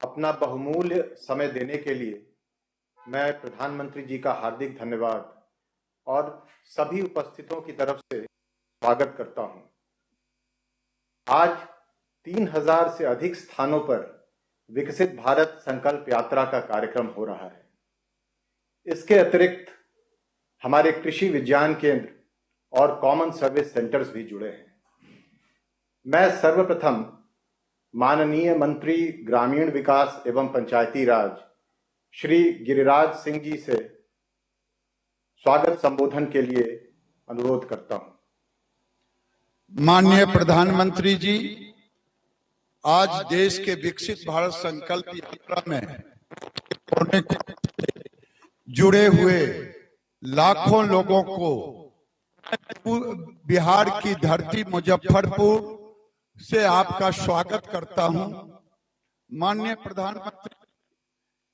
अपना बहुमूल्य समय देने के लिए मैं प्रधानमंत्री जी का हार्दिक धन्यवाद और सभी उपस्थितों की तरफ से स्वागत करता हूं। आज 3000 से अधिक स्थानों पर विकसित भारत संकल्प यात्रा का कार्यक्रम हो रहा है। इसके अतिरिक्त हमारे कृषि विज्ञान केंद्र और कॉमन सर्विस सेंटर्स भी जुड़े हैं। मैं सर्वप्रथम माननीय मंत्री ग्रामीण विकास एवं पंचायती राज श्री गिरिराज सिंह जी से स्वागत संबोधन के लिए अनुरोध करता हूं। माननीय प्रधानमंत्री जी, आज देश के विकसित भारत संकल्प यात्रा में जुड़े हुए लाखों लोगों को बिहार की धरती मुजफ्फरपुर से आपका स्वागत करता हूं। माननीय प्रधानमंत्री,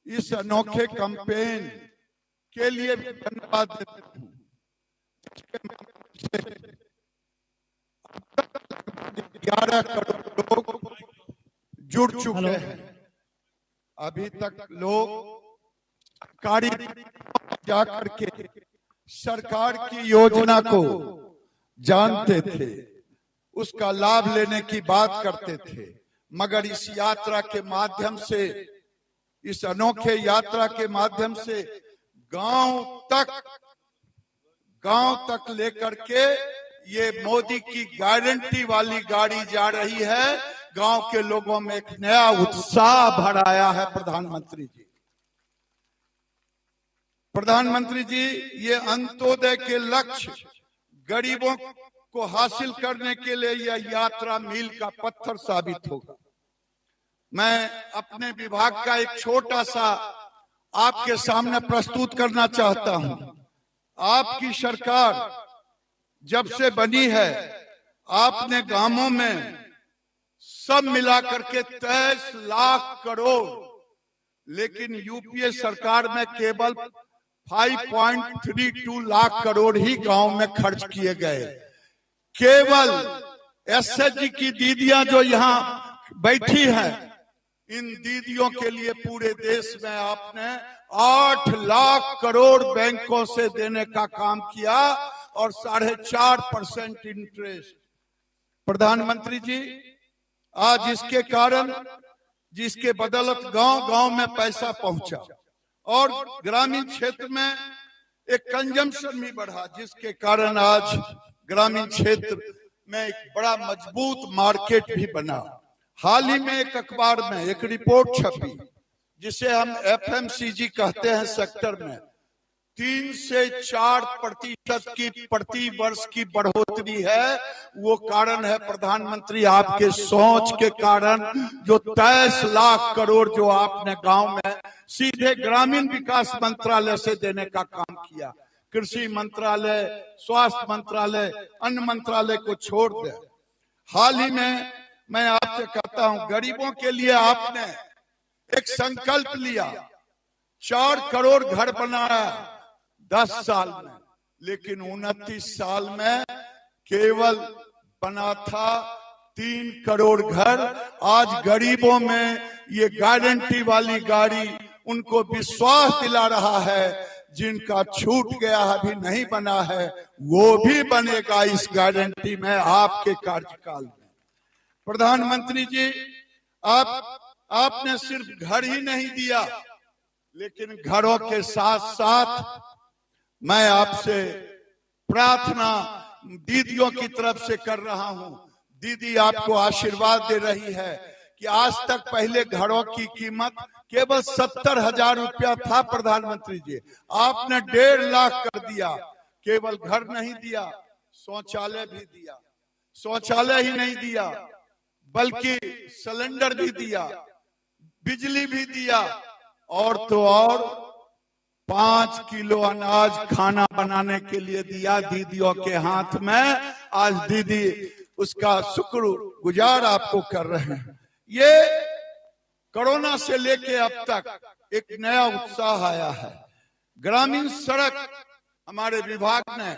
इस अनोखे कैंपेन के लिए धन्यवाद देता हूं। 11 करोड़ लोग जुड़ चुके हैं। अभी तक लोग सरकारी जाकर के सरकार की योजना को जानते थे, उसका लाभ लेने की बात करते थे, मगर इस यात्रा के माध्यम से, इस अनोखे यात्रा के माध्यम से गांव तक लेकर के ये मोदी की गारंटी वाली गाड़ी जा रही है। गांव के लोगों में एक नया उत्साह भर आया है। प्रधानमंत्री जी, ये अंत्योदय के लक्ष्य गरीबों को हासिल करने के लिए यह यात्रा मील का पत्थर साबित होगा। मैं अपने विभाग का एक छोटा सा आपके सामने प्रस्तुत करना चाहता हूं। आपकी सरकार जब से बनी है, आपने गांवों में सब मिलाकर के 23 लाख करोड़, लेकिन यूपीए सरकार में केवल 5.32 लाख करोड़ ही गांव में खर्च किए गए। केवल एसएचजी की दीदियां जो यहाँ बैठी हैं, इन दीदियों के लिए पूरे देश में आपने 8 लाख करोड़ बैंकों से देने का काम किया और 4.5% इंटरेस्ट। प्रधानमंत्री जी, आज इसके कारण, जिसके बदौलत गांव गांव में पैसा पहुंचा और ग्रामीण क्षेत्र में एक कंजम्पशन भी बढ़ा, जिसके कारण आज ग्रामीण क्षेत्र में एक बड़ा मजबूत मार्केट भी बना। हाल ही में एक अखबार में एक रिपोर्ट छपी, जिसे हम एफएमसीजी कहते हैं, सेक्टर में 3 से 4% की प्रति वर्ष की बढ़ोतरी है। वो कारण है प्रधानमंत्री आपके सोच के कारण, जो 23 लाख करोड़ जो आपने गांव में सीधे ग्रामीण विकास मंत्रालय से देने का काम किया। कृषि मंत्रालय, स्वास्थ्य मंत्रालय, अन्य मंत्रालय को छोड़ दे। हाल ही में मैं आपसे कहता हूं, गरीबों के लिए आपने एक संकल्प लिया, 4 करोड़ घर बनाया 10 साल में, लेकिन 29 साल में केवल बना था 3 करोड़ घर। आज गरीबों में ये गारंटी वाली गाड़ी उनको विश्वास दिला रहा है। जिनका छूट गया अभी नहीं बना है, वो भी बनेगा इस गारंटी में आपके कार्यकाल में। प्रधानमंत्री जी, आपने सिर्फ घर ही नहीं दिया, लेकिन घरों के साथ साथ मैं आपसे प्रार्थना दीदियों की तरफ से कर रहा हूं। दीदी आपको आशीर्वाद दे रही है कि आज तक पहले घरों की कीमत केवल 70,000 रुपया था। प्रधानमंत्री जी, आपने 1.5 लाख कर दिया। केवल घर नहीं दिया, शौचालय भी दिया। शौचालय ही नहीं दिया, बल्कि सिलेंडर भी दिया, बिजली भी दिया, और तो और 5 किलो अनाज खाना बनाने के लिए दिया दीदियों के हाथ में। आज दीदी उसका शुक्रगुजार आपको कर रहे हैं। ये कोरोना से लेके अब तक एक नया उत्साह आया है। ग्रामीण सड़क हमारे विभाग ने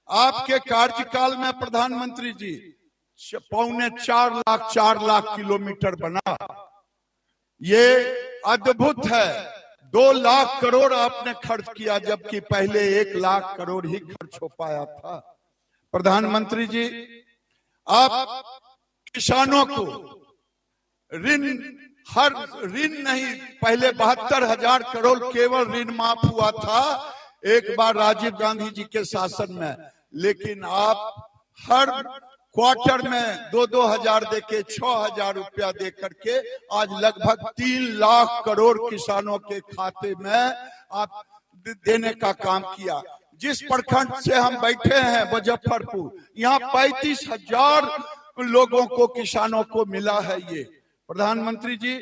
आपके कार्यकाल में प्रधानमंत्री जी 4.25 लाख किलोमीटर बना। ये अद्भुत है। 2 लाख करोड़ आपने खर्च किया, जबकि पहले 1 लाख करोड़ ही खर्च हो पाया था। प्रधानमंत्री जी, आप किसानों को ऋण नहीं, पहले 72,000 करोड़ केवल ऋण माफ हुआ था एक बार राजीव गांधी जी के शासन में, लेकिन आप हर क्वार्टर में 2-2 हजार देके 6,000 रुपया दे करके आज लगभग 3 लाख करोड़ किसानों के खाते में आप देने का काम किया। जिस प्रखंड से हम बैठे हैं मुजफ्फरपुर, यहाँ 35,000 लोगों को, किसानों को मिला है ये। प्रधानमंत्री जी,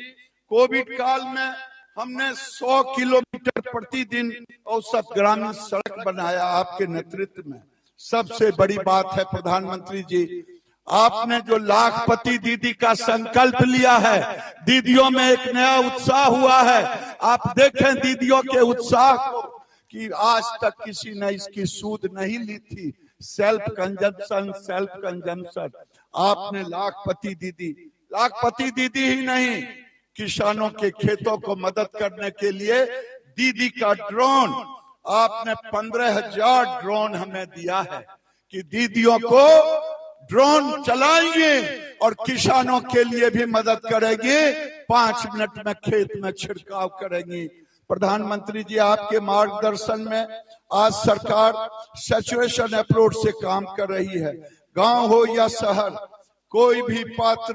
कोविड काल में हमने 100 किलोमीटर प्रतिदिन औसत ग्रामीण सड़क बनाया आपके नेतृत्व में। सबसे बड़ी बात है प्रधानमंत्री जी, आपने जो लाखपति दीदी का संकल्प लिया है, दीदियों में एक नया उत्साह हुआ है। आप देखें दीदियों के उत्साह को कि आज तक किसी ने इसकी सूद नहीं ली थी। Self consumption. आपने लाखपति दीदी ही नहीं, किसानों के खेतों को मदद करने के लिए दीदी का ड्रोन, आपने 15,000 ड्रोन हमें दिया है कि दीदियों को ड्रोन चलाएंगे और किसानों के लिए भी मदद करेंगे, 5 मिनट में खेत में छिड़काव करेंगी। प्रधानमंत्री जी, आपके मार्गदर्शन में आज सरकार सैचुरेशन अप्रोच से काम कर रही है। गांव हो या शहर, कोई भी पात्र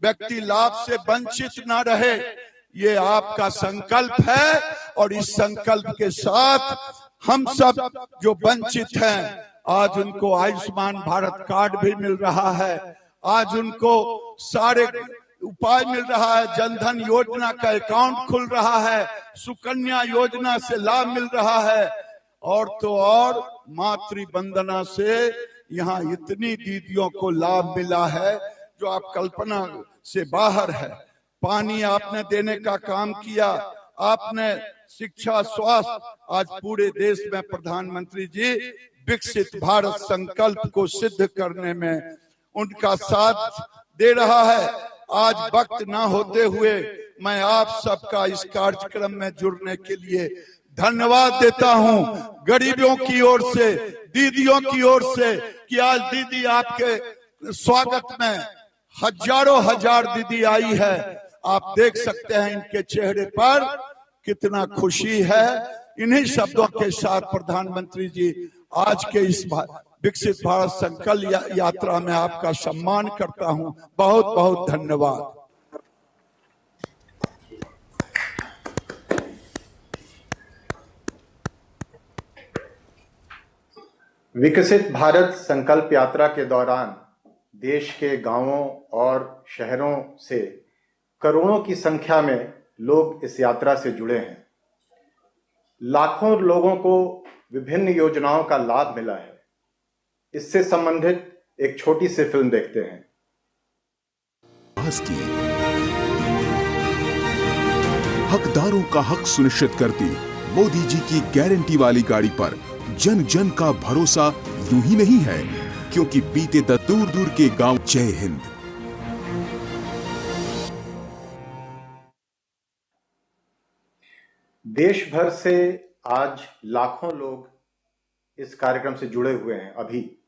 व्यक्ति लाभ से वंचित न रहे, ये आपका संकल्प है। और इस संकल्प के साथ हम सब जो वंचित हैं, आज उनको आयुष्मान भारत कार्ड भी मिल रहा है, आज उनको सारे उपाय मिल रहा है, जनधन योजना का अकाउंट खुल रहा है, सुकन्या योजना से लाभ मिल रहा है, और तो और मातृ वंदना से यहाँ इतनी दीदियों को लाभ मिला है जो आप कल्पना से बाहर है। पानी आपने देने का काम किया, आपने शिक्षा, स्वास्थ्य, आज पूरे देश में प्रधानमंत्री जी विकसित भारत संकल्प को सिद्ध करने में उनका साथ दे रहा है। आज वक्त ना होते हुए मैं आप सबका इस कार्यक्रम में जुड़ने के लिए धन्यवाद देता हूं, गरीबों की ओर से, दीदियों की ओर से, कि आज दीदी आपके स्वागत में हजारों हजार दीदी आई है। आप देख सकते हैं इनके चेहरे पर कितना खुशी है। इन्हीं शब्दों के साथ प्रधानमंत्री जी, आज के इस विकसित भारत संकल्प यात्रा में आपका सम्मान करता हूं। बहुत बहुत धन्यवाद। विकसित भारत संकल्प यात्रा के दौरान देश के गांवों और शहरों से करोड़ों की संख्या में लोग इस यात्रा से जुड़े हैं। लाखों लोगों को विभिन्न योजनाओं का लाभ मिला है। इससे संबंधित एक छोटी सी फिल्म देखते हैं। हकदारों का हक सुनिश्चित करती मोदी जी की गारंटी वाली गाड़ी पर जन जन का भरोसा यूं ही नहीं है, क्योंकि बीते दूर दूर के गांव। जय हिंद। देश भर से आज लाखों लोग इस कार्यक्रम से जुड़े हुए हैं। अभी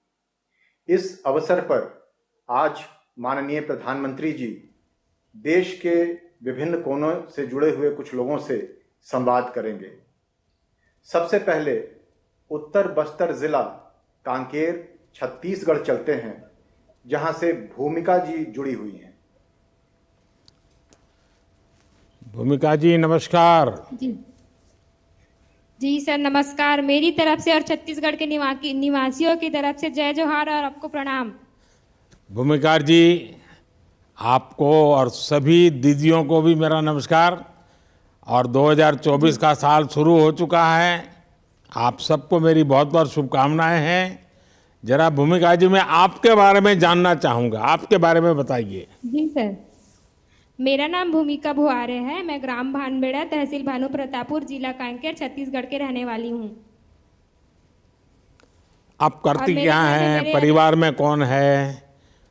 इस अवसर पर आज माननीय प्रधानमंत्री जी देश के विभिन्न कोनों से जुड़े हुए कुछ लोगों से संवाद करेंगे। सबसे पहले उत्तर बस्तर जिला कांकेर छत्तीसगढ़ चलते हैं, जहां से भूमिका जी जुड़ी हुई हैं। भूमिका जी नमस्कार। जी सर नमस्कार, मेरी तरफ से और छत्तीसगढ़ के निवासियों की तरफ से जय जोहार और आपको प्रणाम। भूमिका जी, आपको और सभी दीदियों को भी मेरा नमस्कार। और 2024 का साल शुरू हो चुका है, आप सबको मेरी बहुत बहुत शुभकामनाएं हैं। जरा भूमिका जी, मैं आपके बारे में जानना चाहूँगा, आपके बारे में बताइए। जी सर, मेरा नाम भूमिका भुआरे है। मैं ग्राम भानबेड़ा, तहसील भानु प्रतापपुर, जिला कांकेर, छत्तीसगढ़ के रहने वाली हूँ। आप करती क्या हैं? परिवार में कौन है?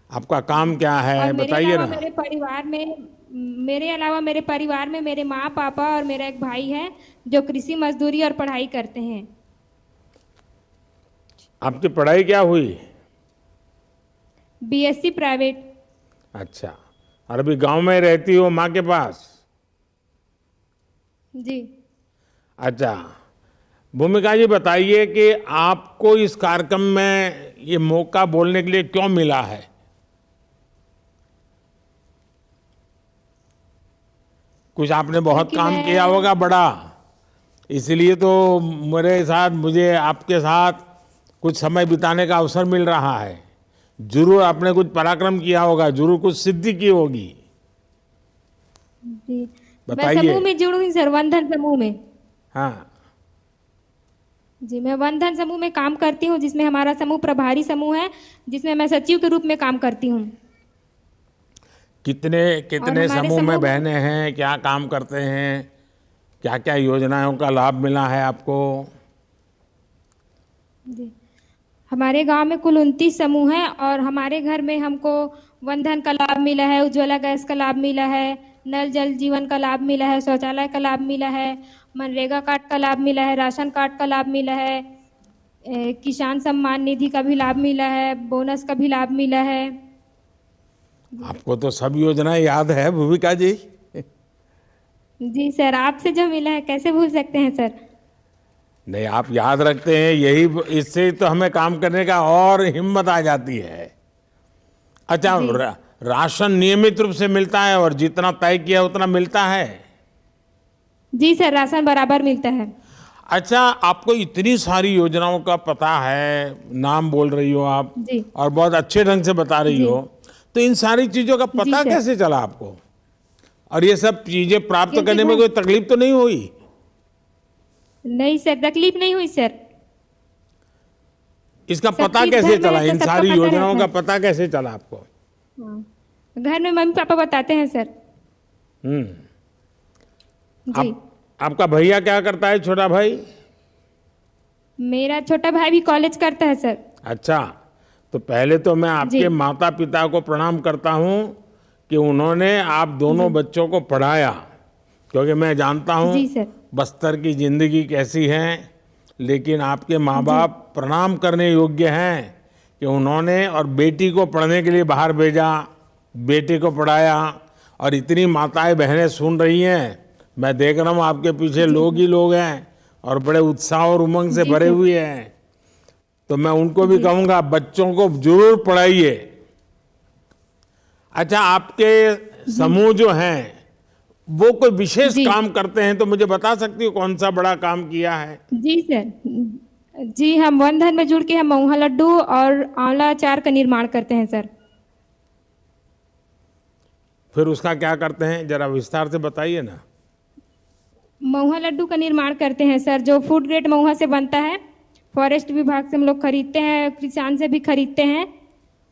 आपका काम क्या है? बताइए ना। मेरे परिवार में मेरे अलावा मेरे परिवार में मेरे माँ पापा और मेरा एक भाई है जो कृषि मजदूरी और पढ़ाई करते हैं। आपकी पढ़ाई क्या हुई? BSc private. अच्छा, और अभी गांव में रहती हो माँ के पास? जी। अच्छा, भूमिका जी बताइए कि आपको इस कार्यक्रम में ये मौका बोलने के लिए क्यों मिला है? कुछ आपने बहुत क्योंकि काम मैं- किया होगा बड़ा, इसलिए तो मेरे साथ मुझे आपके साथ कुछ समय बिताने का अवसर मिल रहा है। जरूर आपने कुछ पराक्रम किया होगा, जरूर कुछ सिद्धि की होगी। जी। मैं बताइए। समूह में जुड़ी हूँ सर, वनधन समूह में। हाँ, जी, मैं वनधन समूह में काम करती हूँ, जिसमें हमारा समूह प्रभारी समूह है, जिसमें मैं सचिव के रूप में काम करती हूँ। कितने कितने हमारे समूह में समूह- बहनें हैं, क्या काम करते हैं, क्या क्या योजनाओं का लाभ मिला है आपको? जी, हमारे गांव में कुल 29 समूह हैं और हमारे घर में हमको वनधन का लाभ मिला है, उज्ज्वला गैस का लाभ मिला है, नल जल जीवन का लाभ मिला है, शौचालय का लाभ मिला है, मनरेगा कार्ड का लाभ मिला है, राशन कार्ड का लाभ मिला है, किसान सम्मान निधि का भी लाभ मिला है, बोनस का भी लाभ मिला है। आपको तो सब योजनाएं याद है भूमिका जी। जी सर, आपसे जो मिला है कैसे भूल सकते हैं सर। नहीं, आप याद रखते हैं, यही इससे तो हमें काम करने का और हिम्मत आ जाती है। अच्छा, जी। राशन नियमित रूप से मिलता है और जितना तय किया उतना मिलता है? जी सर, राशन बराबर मिलता है। अच्छा, आपको इतनी सारी योजनाओं का पता है, नाम बोल रही हो आप जी। और बहुत अच्छे ढंग से बता रही जी। हो, तो इन सारी चीजों का पता सर। कैसे चला आपको? और ये सब चीजें प्राप्त क्योंकि करने में वो- कोई तकलीफ तो नहीं हुई? नहीं सर, तकलीफ नहीं हुई सर। इसका सब पता चीज कैसे घर में चला? रहता, इन सबको सारी पता योजनाओं रहता का है। पता कैसे चला आपको? हाँ। घर में मम्मी पापा बताते हैं सर। हम्म। जी। आपका भैया क्या करता है, छोटा भाई? मेरा छोटा भाई भी कॉलेज करता है सर। अच्छा, तो पहले तो मैं आपके जी। माता पिता को प्रणाम करता हूं कि उन्होंने आप दोनों बच्चों को पढ़ाया, क्योंकि मैं जानता हूं जी सर। बस्तर की जिंदगी कैसी है, लेकिन आपके माँ बाप प्रणाम करने योग्य हैं कि उन्होंने और बेटी को पढ़ने के लिए बाहर भेजा, बेटे को पढ़ाया, और इतनी माताएं बहनें सुन रही हैं। मैं देख रहा हूँ आपके पीछे लोग ही लोग हैं और बड़े उत्साह और उमंग से जी भरे सर। हुए हैं। तो मैं उनको भी कहूंगा, बच्चों को जरूर पढ़ाइए। अच्छा, आपके समूह जो हैं वो कोई विशेष जी। काम करते हैं तो मुझे बता सकती हो कौन सा बड़ा काम किया है? जी सर। जी, हम वनधन में जुड़ के हम महुआ लड्डू और आंवला अचार का निर्माण करते हैं सर। फिर उसका क्या करते हैं, जरा विस्तार से बताइए ना। महुआ लड्डू का निर्माण करते हैं सर, जो फूड ग्रेड महुआ से बनता है। फॉरेस्ट विभाग से हम लोग खरीदते हैं, किसान से भी खरीदते हैं,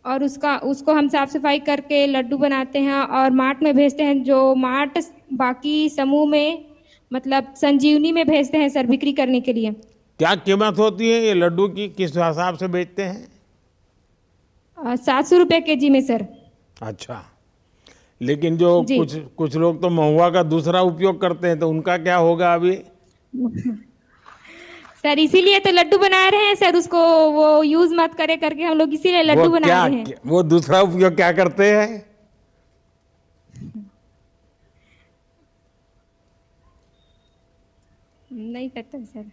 और उसको हम साफ सफाई करके लड्डू बनाते हैं और मार्ट में भेजते हैं। जो मार्ट बाकी समूह में मतलब संजीवनी में भेजते हैं सर, बिक्री करने के लिए। क्या कीमत होती है ये लड्डू की, किस हिसाब से बेचते हैं? 700 रुपये केजी में सर। अच्छा, लेकिन जो जी। कुछ लोग तो महुआ का दूसरा उपयोग करते हैं, तो उनका क्या होगा अभी? सर इसीलिए तो लड्डू बना रहे हैं सर, उसको वो यूज मत करे करके हम लोग इसीलिए लड्डू वो बना क्या, रहे हैं। वो दूसरा उपयोग क्या करते हैं? नहीं पता सर।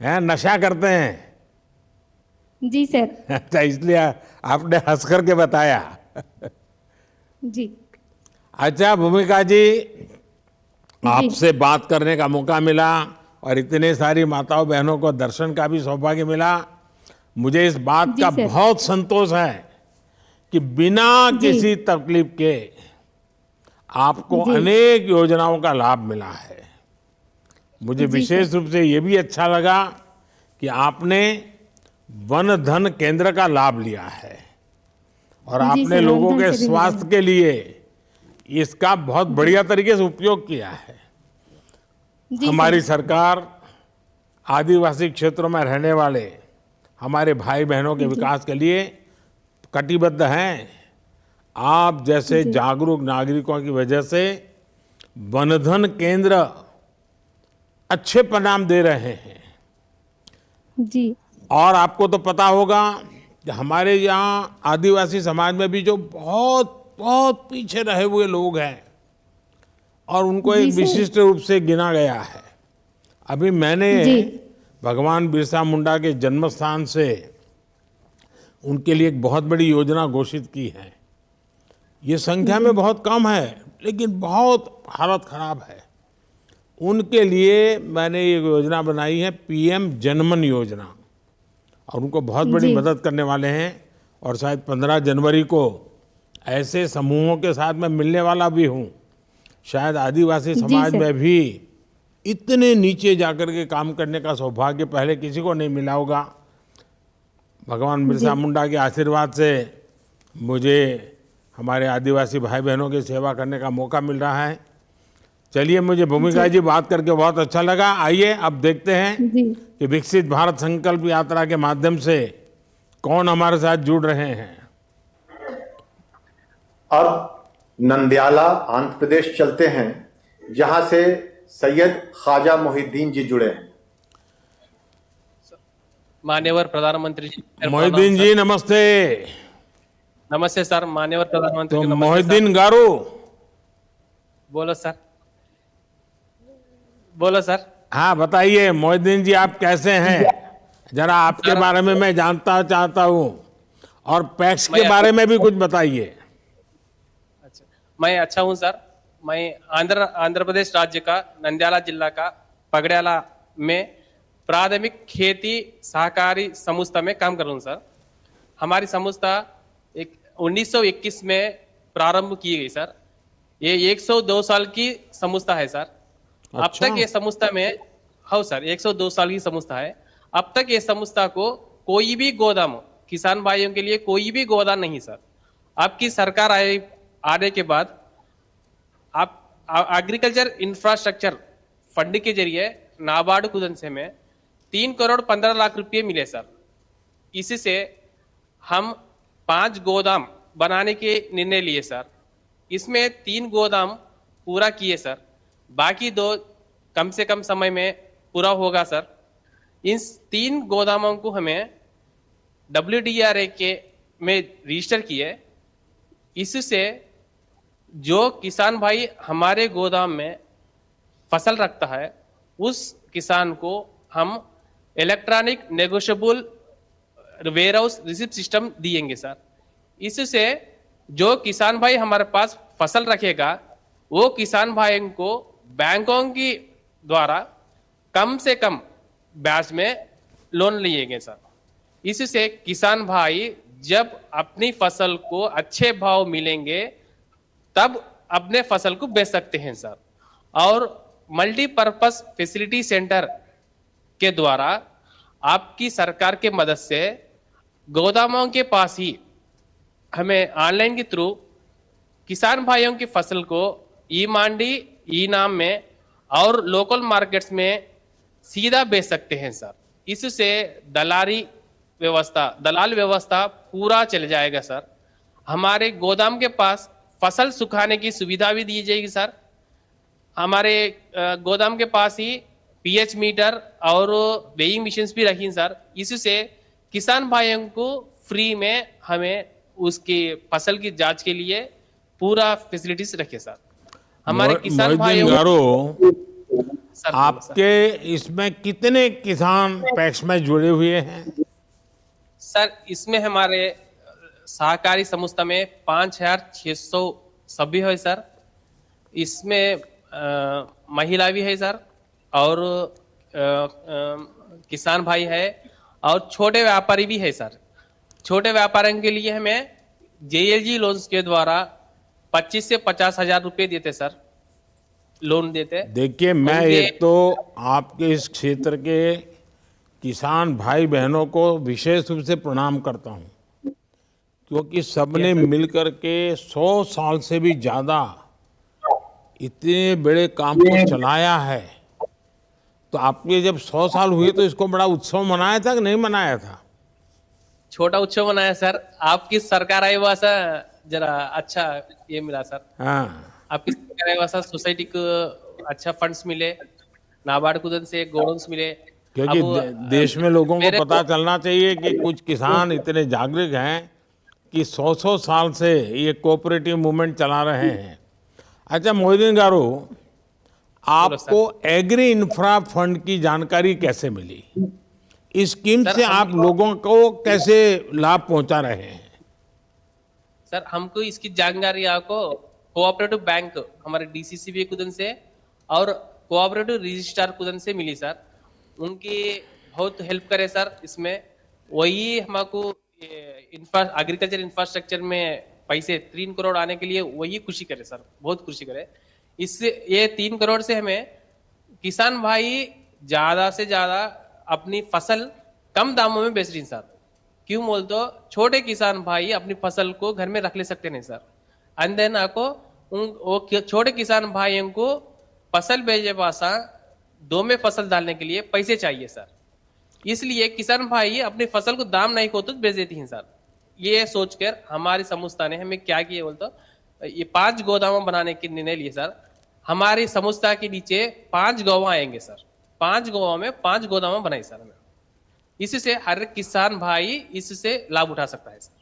हैं, नशा करते हैं? जी सर। अच्छा, इसलिए आपने हंस करके बताया। जी। अच्छा भूमिका जी, आपसे बात करने का मौका मिला और इतने सारी माताओं बहनों को दर्शन का भी सौभाग्य मिला। मुझे इस बात जी का सर। बहुत संतोष है कि बिना जी। किसी तकलीफ के आपको जी। अनेक योजनाओं का लाभ मिला है। मुझे जी विशेष रूप से ये भी अच्छा लगा कि आपने वन धन केंद्र का लाभ लिया है और जी आपने सर, लोगों वन धन के से भी स्वास्थ्य के लिए इसका बहुत बढ़िया तरीके से उपयोग किया है। जी हमारी सर। सरकार आदिवासी क्षेत्रों में रहने वाले हमारे भाई बहनों के विकास के लिए कटिबद्ध हैं। आप जैसे जागरूक नागरिकों की वजह से वनधन केंद्र अच्छे परिणाम दे रहे हैं। जी और आपको तो पता होगा कि हमारे यहाँ आदिवासी समाज में भी जो बहुत बहुत पीछे रहे हुए लोग हैं और उनको जी एक सर। विशिष्ट रूप से गिना गया है। अभी मैंने जी भगवान बिरसा मुंडा के जन्म स्थान से उनके लिए एक बहुत बड़ी योजना घोषित की है। ये संख्या में बहुत कम है लेकिन बहुत हालत खराब है। उनके लिए मैंने ये योजना बनाई है, पीएम जनमन योजना, और उनको बहुत बड़ी जी मदद करने वाले हैं। और शायद 15 जनवरी को ऐसे समूहों के साथ मैं मिलने वाला भी हूँ। शायद आदिवासी जी समाज सर। में भी इतने नीचे जाकर के काम करने का सौभाग्य पहले किसी को नहीं मिला होगा। भगवान बिरसा जी मुंडा के आशीर्वाद से मुझे हमारे आदिवासी भाई बहनों की सेवा करने का मौका मिल रहा है। चलिए, मुझे भूमिका जी बात करके बहुत अच्छा लगा। आइए अब देखते हैं जी कि विकसित भारत संकल्प यात्रा के माध्यम से कौन हमारे साथ जुड़ रहे हैं। अब नंदयाला आंध्र प्रदेश चलते हैं, जहां से सैयद ख्वाजा मोहिद्दीन जी जुड़े हैं। मान्यवर प्रधानमंत्री जी, मोहिद्दीन जी नमस्ते। नमस्ते सर। मान्यवर प्रधानमंत्री तो जी, नमस्ते मोहिद्दीन गारू, सर। बोलो सर, बोलो सर। हाँ बताइए मोहिद्दीन जी, आप कैसे हैं? जरा आपके बारे में मैं जानता चाहता हूँ और पैक्स के बारे में भी कुछ बताइए। अच्छा, मैं अच्छा हूँ सर। मैं आंध्र प्रदेश राज्य का नंद्याला जिला का पगड़ियाला में प्राथमिक खेती सहकारी संस्था में काम कर रहा हूँ सर। हमारी संस्था 1921 में प्रारंभ की गई सर। ये 102 साल की संस्था है सर। अब अच्छा। तक ये संस्था में, हाँ सर, 102 साल की संस्था है। अब तक ये संस्था को कोई भी गोदाम, किसान भाइयों के लिए कोई भी गोदाम नहीं सर। आपकी सरकार आने के बाद आप एग्रीकल्चर इंफ्रास्ट्रक्चर फंड के जरिए नाबार्ड कुदन से में 3 करोड़ 15 लाख रुपए मिले सर। इससे हम 5 गोदाम बनाने के निर्णय लिए सर। इसमें 3 गोदाम पूरा किए सर, बाकी 2 कम से कम समय में पूरा होगा सर। इन 3 गोदामों को हमें WDRA के में रजिस्टर किए। इससे जो किसान भाई हमारे गोदाम में फसल रखता है उस किसान को हम electronic negotiable warehouse receipt system दिएंगे सर। इससे जो किसान भाई हमारे पास फसल रखेगा वो किसान भाई को बैंकों की द्वारा कम से कम ब्याज में लोन लिएंगे सर। इससे किसान भाई जब अपनी फसल को अच्छे भाव मिलेंगे तब अपने फसल को बेच सकते हैं सर। और मल्टीपर्पस फैसिलिटी सेंटर के द्वारा आपकी सरकार के मदद से गोदामों के पास ही हमें ऑनलाइन के थ्रू किसान भाइयों की फसल को ई मंडी, ई नाम में और लोकल मार्केट्स में सीधा बेच सकते हैं सर। इससे दलाल व्यवस्था पूरा चल जाएगा सर। हमारे गोदाम के पास फसल सुखाने की सुविधा भी दी जाएगी सर। हमारे गोदाम के पास ही पीएच मीटर और वेइंग मशीन्स भी रखी सर। इससे किसान भाइयों को फ्री में हमें उसकी फसल की जांच के लिए पूरा फैसिलिटीज रखे सर। हमारे किसान भाइयों सर, आपके इसमें कितने किसान पैक्स में जुड़े हुए हैं? सर इसमें हमारे सहकारी संस्था में 5600 सभ्य है सर। इसमें महिला भी है सर और किसान भाई है और छोटे व्यापारी भी है सर। छोटे व्यापारियों के लिए हमें JLG लोन्स के द्वारा 25 से 50 हजार रुपए देते सर, लोन देते। देखिए, मैं एक तो आपके इस क्षेत्र के किसान भाई बहनों को विशेष रूप से प्रणाम करता हूं, क्योंकि सबने मिलकर के 100 साल से भी ज्यादा इतने बड़े काम को चलाया है। तो आपके जब 100 साल हुए तो इसको बड़ा उत्सव मनाया था कि नहीं मनाया था? छोटा उत्सव मनाया सर। आपकी सरकार आई वो ऐसा जरा अच्छा ये मिला सर। हाँ, आपकी सरकार वैसा सोसाइटी को अच्छा फंड्स मिले, नाबार्ड कुदन से गोडाउन्स मिले। क्योंकि अब देश में लोगों को मेरे पता चलना चाहिए कि कुछ किसान इतने जागरूक हैं कि 100-100 साल से ये कोऑपरेटिव मूवमेंट चला रहे हैं। अच्छा मोहिदीन गारू, आपको एग्री इंफ्रा फंड की जानकारी कैसे मिली? इस स्कीम सर, से आप लोगों को कैसे लाभ पहुंचा रहे हैं? सर हमको इसकी जानकारी आपको कोऑपरेटिव बैंक हमारे डीसीसीबी कुदन से और कोऑपरेटिव रजिस्ट्रार कुदन से मिली सर। उनकी बहुत हेल्प करे सर इसमें। वही हमको एग्रीकल्चर इंफ्रास्ट्रक्चर में पैसे 3 करोड़ आने के लिए वही खुशी करे सर, बहुत खुशी करे। इससे ये 3 करोड़ से हमें किसान भाई ज्यादा से ज्यादा अपनी फसल कम दामों में बेच रही सर। क्यों बोल तो छोटे किसान भाई अपनी फसल को घर में रख ले सकते नहीं सर। एंड देन आपको वो छोटे किसान भाइयों को फसल बेचे पासा 2 में फसल डालने के लिए पैसे चाहिए सर। इसलिए किसान भाई अपनी फसल को दाम नहीं को तो बेच देती हैं सर। ये सोचकर हमारी संस्था ने हमें क्या किया बोल तो ये 5 गोदाम बनाने के निर्णय लिए सर। हमारी संस्था के नीचे 5 गौ आएंगे सर। 5 गौ में 5 गोदाम बनाई सर हमें। इससे हर किसान भाई इससे लाभ उठा सकता है सर।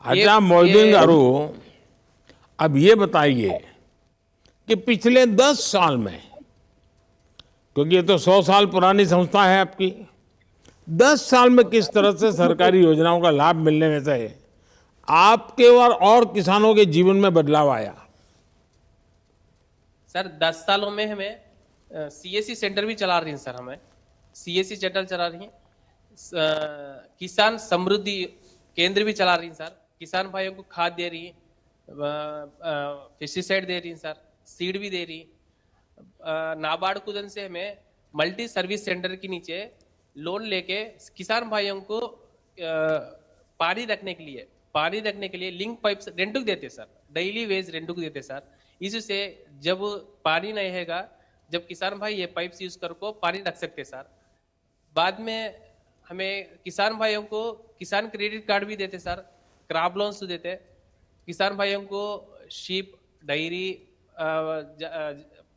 अच्छा मोहिदीन गारू, अब ये बताइए कि पिछले 10 साल में, क्योंकि ये तो 100 साल पुरानी संस्था है आपकी, 10 साल में किस तरह से सरकारी योजनाओं का लाभ मिलने में से आपके और किसानों के जीवन में बदलाव आया? सर 10 सालों में हमें सीएससी सेंटर भी चला रही हैं सर। हमें सीएससी सेंटर चला रही हैं, किसान समृद्धि केंद्र भी चला रही हैं सर। किसान भाइयों को खाद दे रही हैं, पेस्टिसाइड दे रही हैं सर, सीड भी दे रही हैं। नाबार्ड कुदन से हमें मल्टी सर्विस सेंटर के नीचे लोन लेके किसान भाइयों को पानी रखने के लिए लिंक पाइप रेंटू देते सर, डेली वेज रेंटू देते सर। इससे जब पानी नहीं हैगा, जब किसान भाई ये पाइप्स यूज कर को पानी रख सकते सर। बाद में हमें किसान भाइयों को किसान क्रेडिट कार्ड भी देते सर, क्रॉप लोन्स देते किसान भाइयों को, शीप डेयरी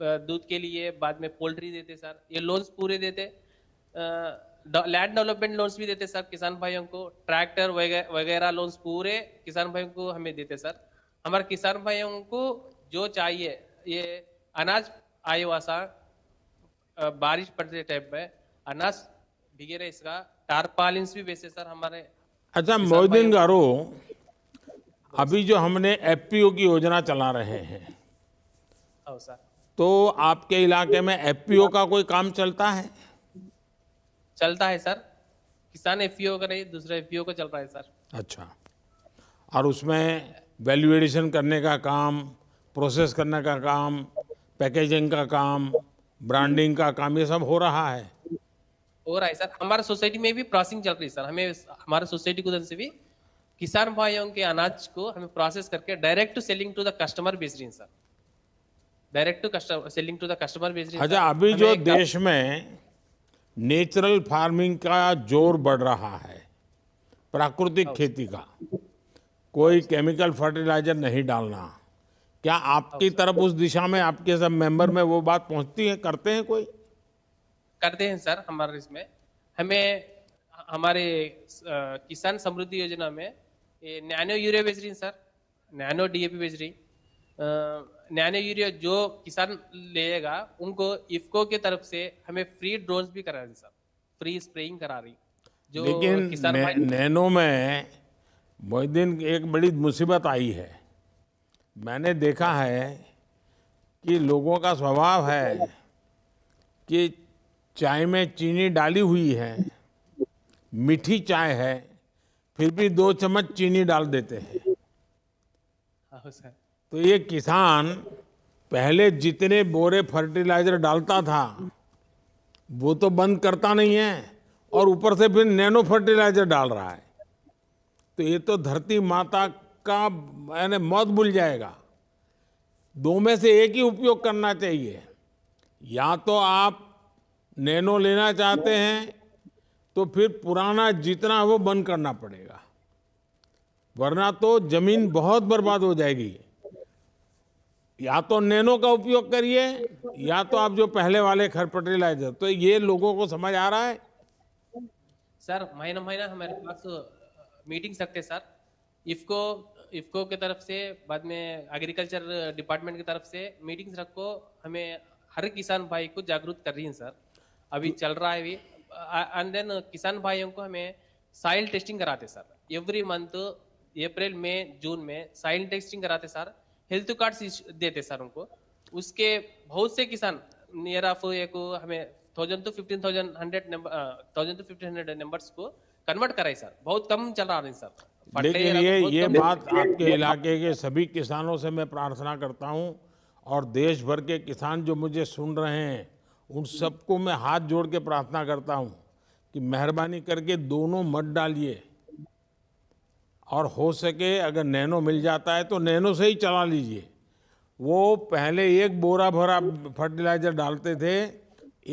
दूध के लिए, बाद में पोल्ट्री देते सर। ये लोन्स पूरे देते। लैंड डेवलपमेंट लोन्स भी देते सर किसान भाइयों को, ट्रैक्टर वगैरह लोन्स पूरे किसान भाइयों को हमें देते सर। हमारे किसान भाइयों को जो चाहिए, ये अनाज आए वासा बारिश पड़ते टाइप में अनाज भीगे रहे, इसका टारपालिन्स भी बेचे सर हमारे। अच्छा मोहिदीन गारू, अभी जो हमने एफपीओ की योजना चला रहे हैं, सर तो आपके इलाके में एफपीओ का कोई काम चलता है? चलता है सर, किसान एफपीओ का नहीं, दूसरा एफपीओ का चल रहा है सर। अच्छा, और उसमें वैल्यू एडिशन करने का काम, प्रोसेस करने का काम, पैकेजिंग का काम, ब्रांडिंग का काम, ये सब हो रहा है? हो रहा है सर। हमारे सोसाइटी में भी प्रोसेसिंग चल रही है सर। हमें हमारे सोसाइटी को से भी किसान भाइयों के अनाज को हमें प्रोसेस करके direct to selling to the customer बेच रही है sir. Direct to customer selling to the customer बेच रही है। अच्छा, अभी जो देश में नेचुरल फार्मिंग का जोर बढ़ रहा है, प्राकृतिक खेती का, कोई केमिकल फर्टिलाइजर नहीं डालना, क्या आपकी तरफ उस दिशा में आपके सब मेंबर में वो बात पहुंचती है, करते हैं कोई? करते हैं सर। हमारे इसमें हमें हमारे किसान समृद्धि योजना में ये नैनो यूरिया बेच रही है सर, नैनो डीएपी बेच रही। नैनो यूरिया जो किसान लेगा उनको इफको के तरफ से हमें फ्री ड्रोन्स भी करा रही सर, फ्री स्प्रेइंग करा रही। जो लेकिन किसान नैनो में मोहिदीन एक बड़ी मुसीबत आई है। मैंने देखा है कि लोगों का स्वभाव है कि चाय में चीनी डाली हुई है, मीठी चाय है, फिर भी 2 चम्मच चीनी डाल देते हैं। हाँ सर। तो ये किसान पहले जितने बोरे फर्टिलाइजर डालता था वो तो बंद करता नहीं है, और ऊपर से फिर नैनो फर्टिलाइजर डाल रहा है। तो ये तो धरती माता का यानी मौत भूल जाएगा। 2 में से एक ही उपयोग करना चाहिए। या तो आप नैनो लेना चाहते हैं तो फिर पुराना जितना वो बंद करना पड़ेगा। वरना तो जमीन बहुत बर्बाद हो जाएगी। या तो नैनो का उपयोग करिए या तो आप जो पहले वाले खर फर्टिलाइजर, तो ये लोगों को समझ आ रहा है। सर महीना महीना हमारे पास मीटिंग सकते सर, इफको इफको की तरफ से, बाद में एग्रीकल्चर डिपार्टमेंट की तरफ से मीटिंग्स रखो, हमें हर किसान भाई को जागरूक कर रही है सर। अभी चल रहा है अभी, एंड देन किसान भाइयों को हमें सॉइल टेस्टिंग कराते सर। एवरी मंथ अप्रैल में जून में सॉइल टेस्टिंग कराते सर, हेल्थ कार्ड्स देते सर उनको। उसके बहुत से किसान नियर ऑफ एक हमें 1000 to 1500 नंबर्स को कन्वर्ट कराए सर। बहुत कम चल रहा है सर। लेकिन ये बात आपके इलाके के सभी किसानों से मैं प्रार्थना करता हूं, और देश भर के किसान जो मुझे सुन रहे हैं उन सबको मैं हाथ जोड़ के प्रार्थना करता हूं कि मेहरबानी करके दोनों मत डालिए, और हो सके अगर नैनो मिल जाता है तो नैनो से ही चला लीजिए। वो पहले एक बोरा भरा फर्टिलाइजर डालते थे,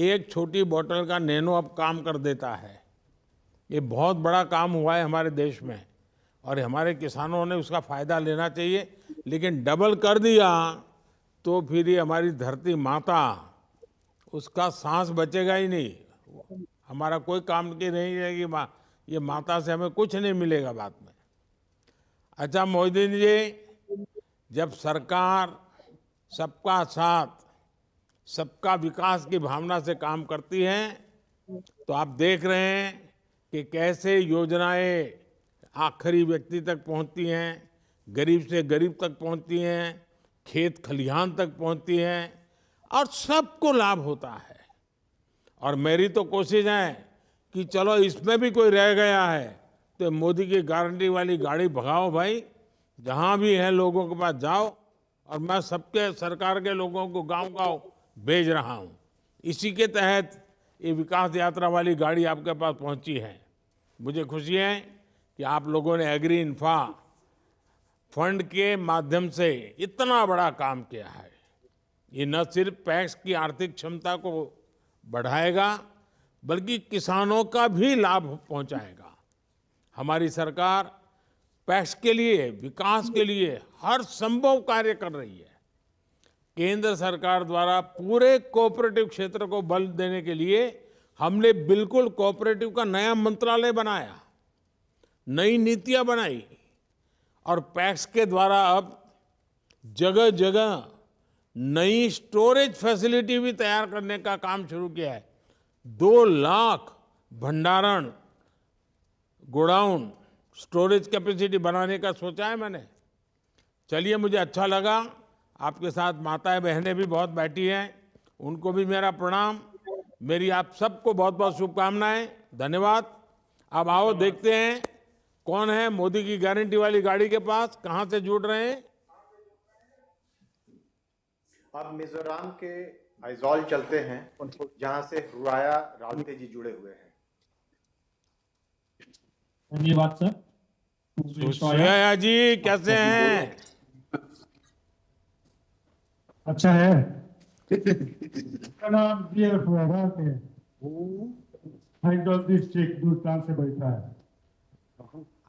एक छोटी बोतल का नैनो अब काम कर देता है। ये बहुत बड़ा काम हुआ है हमारे देश में, और हमारे किसानों ने उसका फायदा लेना चाहिए। लेकिन डबल कर दिया तो फिर ये हमारी धरती माता, उसका सांस बचेगा ही नहीं, हमारा कोई काम की नहीं रहेगी। ये माता से हमें कुछ नहीं मिलेगा बाद में। अच्छा मोदीन जी, जब सरकार सबका साथ सबका विकास की भावना से काम करती है तो आप देख रहे हैं कि कैसे योजनाएं आखिरी व्यक्ति तक पहुंचती हैं, गरीब से गरीब तक पहुंचती हैं, खेत खलिहान तक पहुंचती हैं, और सबको लाभ होता है। और मेरी तो कोशिश है कि चलो इसमें भी कोई रह गया है तो मोदी की गारंटी वाली गाड़ी भगाओ भाई, जहां भी है लोगों के पास जाओ। और मैं सबके सरकार के लोगों को गांव-गांव भेज रहा हूं। इसी के तहत ये विकास यात्रा वाली गाड़ी आपके पास पहुंची है। मुझे खुशी है कि आप लोगों ने एग्री इन्फ्रा फंड के माध्यम से इतना बड़ा काम किया है। ये न सिर्फ पैक्स की आर्थिक क्षमता को बढ़ाएगा बल्कि किसानों का भी लाभ पहुंचाएगा। हमारी सरकार पैक्स के लिए, विकास के लिए हर संभव कार्य कर रही है। केंद्र सरकार द्वारा पूरे कोऑपरेटिव क्षेत्र को बल देने के लिए हमने बिल्कुल कोऑपरेटिव का नया मंत्रालय बनाया, नई नीतियां बनाई, और पैक्स के द्वारा अब जगह जगह नई स्टोरेज फैसिलिटी भी तैयार करने का काम शुरू किया है। 2 लाख भंडारण गोडाउन स्टोरेज कैपेसिटी बनाने का सोचा है मैंने। चलिए, मुझे अच्छा लगा, आपके साथ माताएं बहनें भी बहुत बैठी हैं, उनको भी मेरा प्रणाम। मेरी आप सबको बहुत बहुत शुभकामनाएं, धन्यवाद। अब आओ देखते हैं कौन है मोदी की गारंटी वाली गाड़ी के पास, कहां से जुड़ रहे हैं। अब मिजोरम के आइजॉल चलते हैं, जहां से रुआया रावते जी जुड़े हुए हैं। धन्यवाद सर। सुया जी कैसे हैं? अच्छा है। मेरा नाम पीएफ रावते है, हाइड्रोल डिस्ट्रिक्ट दूरदराज से बैठा है।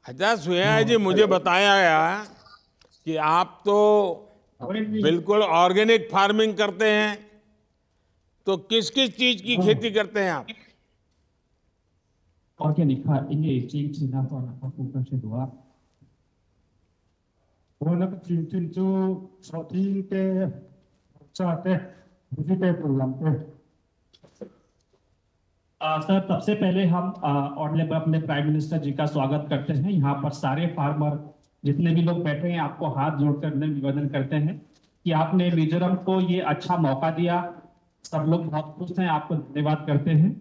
अच्छा सुया जी, मुझे बताया गया कि आप तो बिल्कुल ऑर्गेनिक फार्मिंग करते हैं, तो किस किस चीज की खेती करते हैं आप? ऑर्गेनिक इंगे चिंचिना तो ना कुछ से दुआ वो ना चिंचिन जो प्रोटीन के चाहते वेजिटेबल लाते। सर सबसे पहले हम ऑनरेबल अपने प्राइम मिनिस्टर जी का स्वागत करते हैं। यहाँ पर सारे फार्मर जितने भी लोग बैठे हैं आपको हाथ जोड़कर निवेदन करते हैं कि आपने मिजोरम को ये अच्छा मौका दिया। सब लोग बहुत खुश हैं, आपको धन्यवाद करते हैं।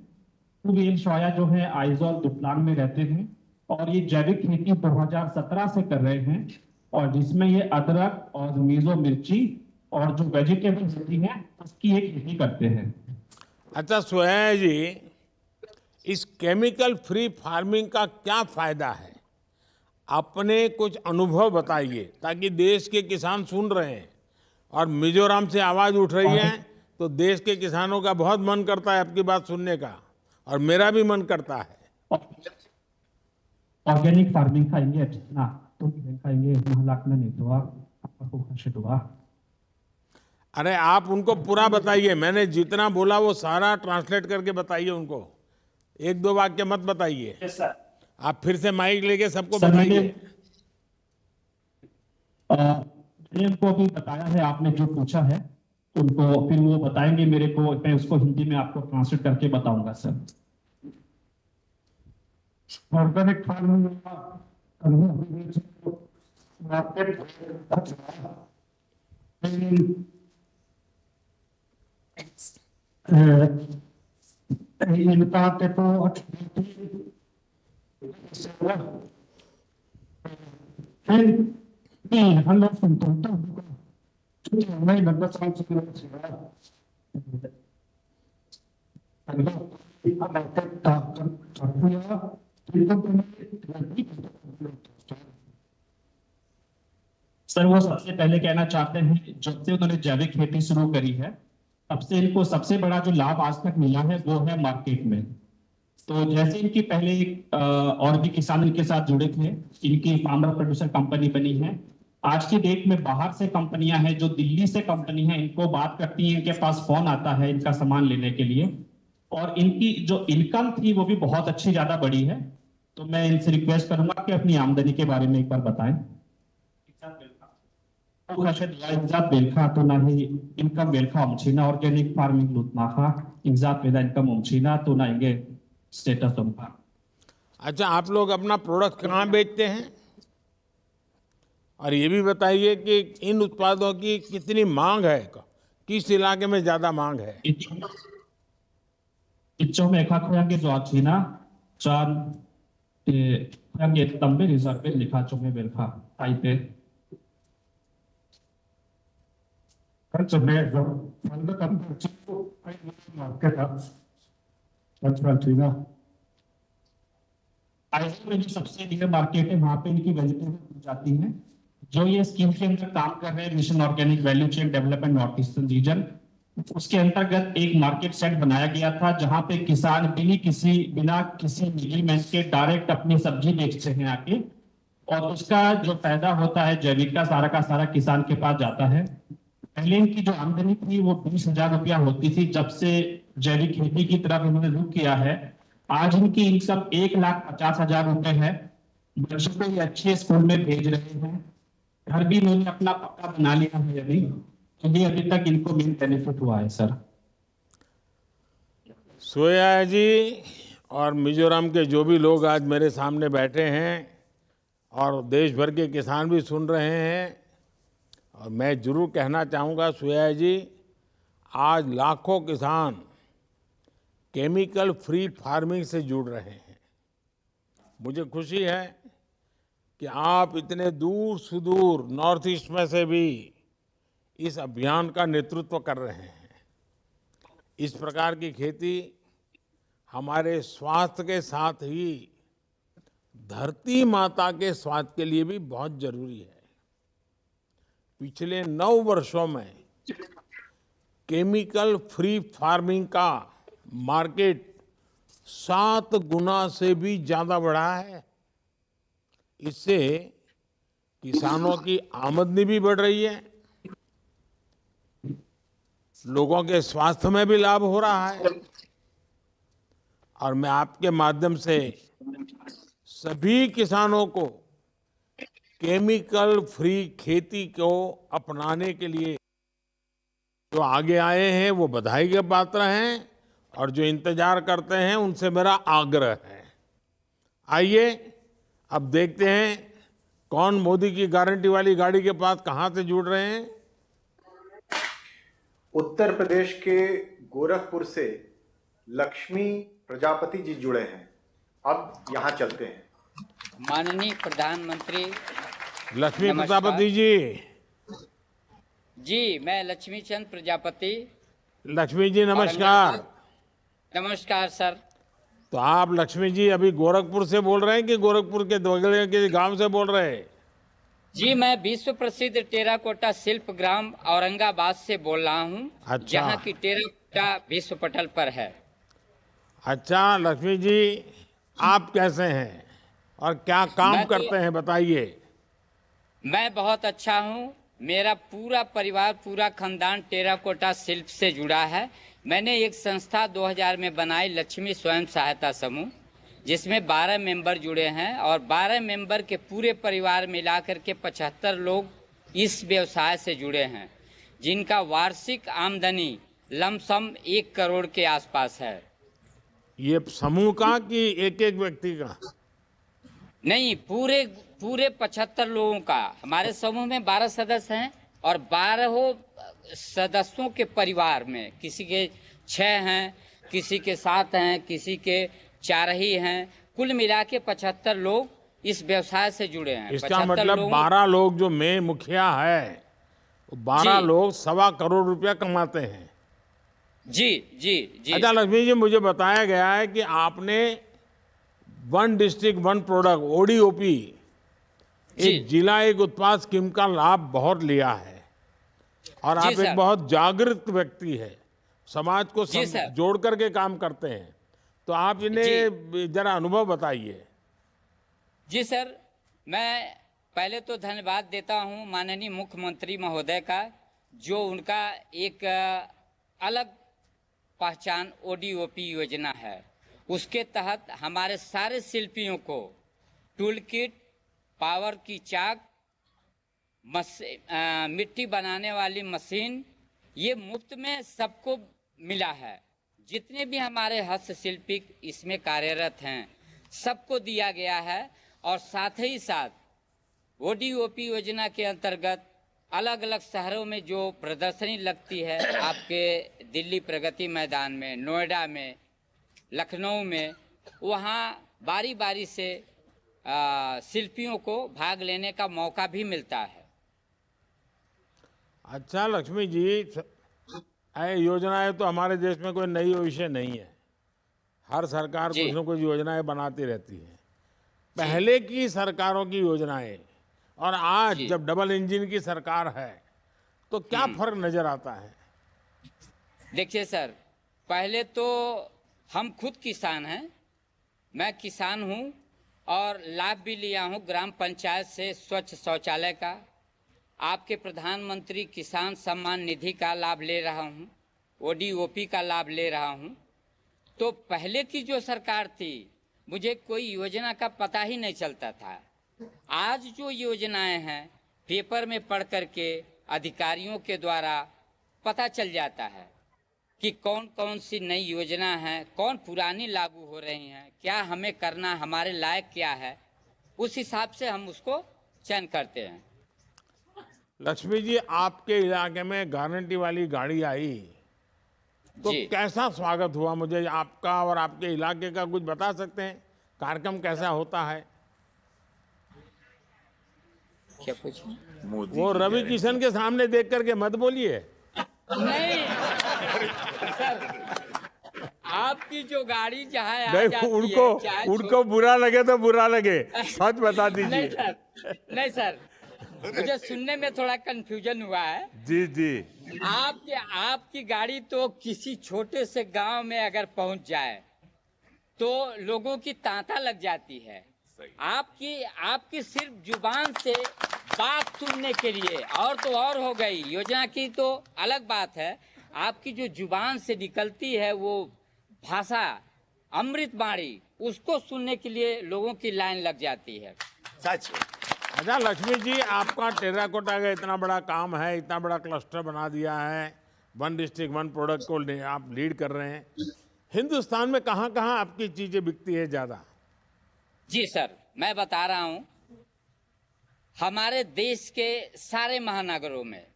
कुबेर शोया जो है आइजॉल दुपलांग में रहते हैं और ये जैविक खेती 2017 से कर रहे हैं, और जिसमें ये अदरक और मिजो मिर्ची और जो वेजिटेबल खेती है उसकी एक खेती करते हैं। अच्छा सोया जी, इस केमिकल फ्री फार्मिंग का क्या फायदा है? अपने कुछ अनुभव बताइए, ताकि देश के किसान सुन रहे हैं और मिजोरम से आवाज उठ रही है, तो देश के किसानों का बहुत मन करता है आपकी बात सुनने का, और मेरा भी मन करता है। ऑर्गेनिक फार्मिंग का इंगे ना तो ये महालाकना नहीं तो आपको खुशी दुआ। अरे आप उनको पूरा बताइए, मैंने जितना बोला वो सारा ट्रांसलेट करके बताइए उनको, एक दो वाक्य मत बताइए। सर आप फिर से माइक लेके सबको सर, बताइए। मैंने उनको अभी बताया है, आपने जो पूछा है उनको, फिर वो बताएंगे मेरे को, मैं उसको हिंदी में आपको ट्रांसलेट करके बताऊंगा सर। ऑर्गेनिक फार्मिंग मार्केट इनका तो सर वो सबसे पहले कहना चाहते हैं, जब से उन्होंने जैविक खेती शुरू करी है तब से इनको सबसे बड़ा जो लाभ आज तक मिला है वो है मार्केट में। तो जैसे इनकी पहले और भी किसान इनके साथ जुड़े थे, इनकी फार्मर प्रोड्यूसर कंपनी बनी है। आज की डेट में बाहर से कंपनियां हैं, जो दिल्ली से कंपनी है, इनको बात करती हैं, इनके पास फोन आता है इनका सामान लेने के लिए, और इनकी जो इनकम थी वो भी बहुत अच्छी ज्यादा बढ़ी है। तो मैं इनसे रिक्वेस्ट करूंगा कि अपनी आमदनी के बारे में एक बार बताएं। तो ना ही इनकम वेलखा omchina ऑर्गेनिक फार्मिंग लुटनाखा इंजात वेदा इनकम omchina तो ना इंगे स्टेटस उनका। अच्छा, आप लोग अपना प्रोडक्ट कहाँ बेचते हैं, और ये भी बताइए कि इन उत्पादों की कितनी मांग है, किस इलाके में ज्यादा मांग है। इच्चों में खा खोयांगे जो achina चार खोयांगे तंबे रिजर्व पे लिखा चोमे वेलखा Taipei That's a bad one. When the company market up, that's what you know. Iceland में जो सबसे बड़ी मार्केट है वहां पे इनकी वेजिटेबल जाती हैं। जो ये स्कीम के अंदर काम कर रहे हैं, mission organic value chain development north eastern region, उसके अंतर्गत एक मार्केट सेट बनाया गया था जहां पे किसान बिना किसी मिडिलमैन के डायरेक्ट अपनी सब्जी बेचते हैं आके, और उसका जो फायदा होता है जैविक का सारा किसान के पास जाता है। पहले इनकी जो आमदनी थी वो 20,000 रुपया होती थी, जब से जैविक खेती की तरफ इन्होंने रुख किया है आज इनकी इनकम 1,50,000 रुपए है। बच्चों को ये अच्छे स्कूल में भेज रहे हैं, घर भी इन्होंने अपना पक्का बना लिया है अभी, तो ये अभी तक इनको मेन बेनिफिट हुआ है सर। सोया जी और मिजोरम के जो भी लोग आज मेरे सामने बैठे हैं और देश भर के किसान भी सुन रहे हैं, और मैं जरूर कहना चाहूँगा सोया जी, आज लाखों किसान केमिकल फ्री फार्मिंग से जुड़ रहे हैं। मुझे खुशी है कि आप इतने दूर सुदूर नॉर्थ ईस्ट में से भी इस अभियान का नेतृत्व कर रहे हैं। इस प्रकार की खेती हमारे स्वास्थ्य के साथ ही धरती माता के स्वास्थ्य के लिए भी बहुत जरूरी है। पिछले 9 वर्षों में केमिकल फ्री फार्मिंग का मार्केट 7 गुना से भी ज्यादा बढ़ा है। इससे किसानों की आमदनी भी बढ़ रही है, लोगों के स्वास्थ्य में भी लाभ हो रहा है, और मैं आपके माध्यम से सभी किसानों को केमिकल फ्री खेती को अपनाने के लिए जो आगे आए हैं वो बधाई के पात्र हैं, और जो इंतजार करते हैं उनसे मेरा आग्रह है। आइए अब देखते हैं कौन मोदी की गारंटी वाली गाड़ी के पास कहां से जुड़ रहे हैं। उत्तर प्रदेश के गोरखपुर से लक्ष्मी प्रजापति जी जुड़े हैं। अब यहाँ चलते हैं। माननीय प्रधानमंत्री लक्ष्मी नमस्कार। प्रजापति जी, मैं लक्ष्मी चंद प्रजापति। लक्ष्मी जी नमस्कार। नमस्कार सर। तो आप लक्ष्मी जी अभी गोरखपुर से बोल रहे हैं कि गोरखपुर के बगल के गांव से बोल रहे हैं? जी, मैं विश्व प्रसिद्ध टेराकोटा शिल्प ग्राम औरंगाबाद से बोल रहा हूँ। अच्छा। जहाँ की टेराकोटा विश्व पटल पर है। अच्छा लक्ष्मी जी, आप कैसे हैं और क्या काम मैं तो- करते हैं बताइए। मैं बहुत अच्छा हूँ। मेरा पूरा परिवार, पूरा खानदान टेराकोटा शिल्प से जुड़ा है। मैंने एक संस्था 2000 में बनाई, लक्ष्मी स्वयं सहायता समूह, जिसमें 12 मेंबर जुड़े हैं और 12 मेंबर के पूरे परिवार मिलाकर के 75 लोग इस व्यवसाय से जुड़े हैं, जिनका वार्षिक आमदनी लमसम 1 करोड़ के आसपास है। ये समूह का कि एक एक व्यक्ति का? नहीं, पूरे 75 लोगों का। हमारे समूह में 12 सदस्य हैं और 12 सदस्यों के परिवार में किसी के 6 हैं, किसी के 7 हैं, किसी के 4 ही हैं। कुल मिला के 75 लोग इस व्यवसाय से जुड़े हैं। इसका मतलब 12 लोग जो मैं मुखिया है, 12 लोग 1.25 करोड़ रुपया कमाते हैं। जी जी जी। अच्छा लक्ष्मी जी, मुझे बताया गया है कि आपने one district one product ODOP, एक जिला एक उत्पाद स्कीम का लाभ बहुत लिया है और आप एक बहुत जागृत व्यक्ति है, समाज को जोड़ करके काम करते हैं, तो आप इन्हें जरा अनुभव बताइए। जी सर, मैं पहले तो धन्यवाद देता हूं माननीय मुख्यमंत्री महोदय का, जो उनका एक अलग पहचान ODOP योजना है। उसके तहत हमारे सारे शिल्पियों को टूल किट, पावर की चाक, मिट्टी बनाने वाली मशीन, ये मुफ्त में सबको मिला है। जितने भी हमारे हस्तशिल्पी इसमें कार्यरत हैं सबको दिया गया है। और साथ ही साथ ODOP योजना के अंतर्गत अलग अलग शहरों में जो प्रदर्शनी लगती है, आपके दिल्ली प्रगति मैदान में, नोएडा में, लखनऊ में, वहाँ बारी बारी से शिल्पियों को भाग लेने का मौका भी मिलता है। अच्छा लक्ष्मी जी, योजनाएं तो हमारे देश में कोई नई विषय नहीं है, हर सरकार कुछ न कुछ योजनाएं बनाती रहती है। पहले की सरकारों की योजनाएं और आज जब डबल इंजन की सरकार है तो क्या फर्क नजर आता है? देखिए सर, पहले तो हम खुद किसान हैं, मैं किसान हूं और लाभ भी लिया हूं ग्राम पंचायत से स्वच्छ शौचालय का, आपके प्रधानमंत्री किसान सम्मान निधि का लाभ ले रहा हूं, ODOP का लाभ ले रहा हूं। तो पहले की जो सरकार थी, मुझे कोई योजना का पता ही नहीं चलता था। आज जो योजनाएं हैं पेपर में पढ़ करके अधिकारियों के द्वारा पता चल जाता है कि कौन कौन सी नई योजना है, कौन पुरानी लागू हो रही हैं, क्या हमें करना, हमारे लायक क्या है, उस हिसाब से हम उसको चयन करते हैं। लक्ष्मी जी, आपके इलाके में गारंटी वाली गाड़ी आई तो कैसा स्वागत हुआ? मुझे आपका और आपके इलाके का कुछ बता सकते हैं? कार्यक्रम कैसा होता है? क्या पूछे? वो रवि किशन के सामने देख करके मत बोलिए। नहीं सर, आपकी जो गाड़ी जहाँ आ नहीं, जाती है, उनको बुरा लगे तो बुरा लगे, सच बता दीजिए। नहीं सर, मुझे सुनने में थोड़ा कंफ्यूजन हुआ है। जी जी। आपकी गाड़ी तो किसी छोटे से गांव में अगर पहुंच जाए तो लोगों की तांता लग जाती है। आपकी सिर्फ जुबान से बात सुनने के लिए, और तो और हो गई, योजना की तो अलग बात है, आपकी जो जुबान से निकलती है वो भाषा अमृत बाणी, उसको सुनने के लिए लोगों की लाइन लग जाती है। सच। अच्छा लक्ष्मी जी, आपका टेराकोटा का इतना बड़ा काम है, इतना बड़ा क्लस्टर बना दिया है, वन डिस्ट्रिक्ट वन प्रोडक्ट को आप लीड कर रहे हैं। हिंदुस्तान में कहाँ कहाँ आपकी चीजें बिकती है ज्यादा? जी सर, मैं बता रहा हूँ, हमारे देश के सारे महानगरों में,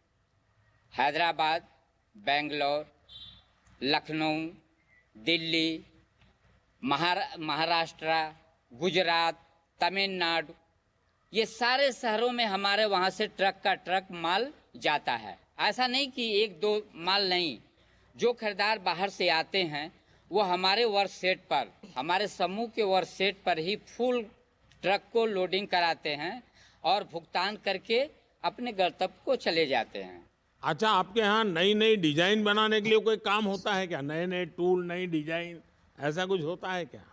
हैदराबाद, बेंगलोर, लखनऊ, दिल्ली, महाराष्ट्र, गुजरात, तमिलनाडु, ये सारे शहरों में हमारे वहाँ से ट्रक का ट्रक माल जाता है। ऐसा नहीं कि एक दो माल नहीं, जो खरीदार बाहर से आते हैं वो हमारे वर्क सेट पर, हमारे समूह के वर्क सेट पर ही फुल ट्रक को लोडिंग कराते हैं और भुगतान करके अपने गंतव्य को चले जाते हैं। अच्छा, आपके यहाँ नई नई डिजाइन बनाने के लिए कोई काम होता है क्या? नए नए टूल, नई डिजाइन, ऐसा कुछ होता है क्या?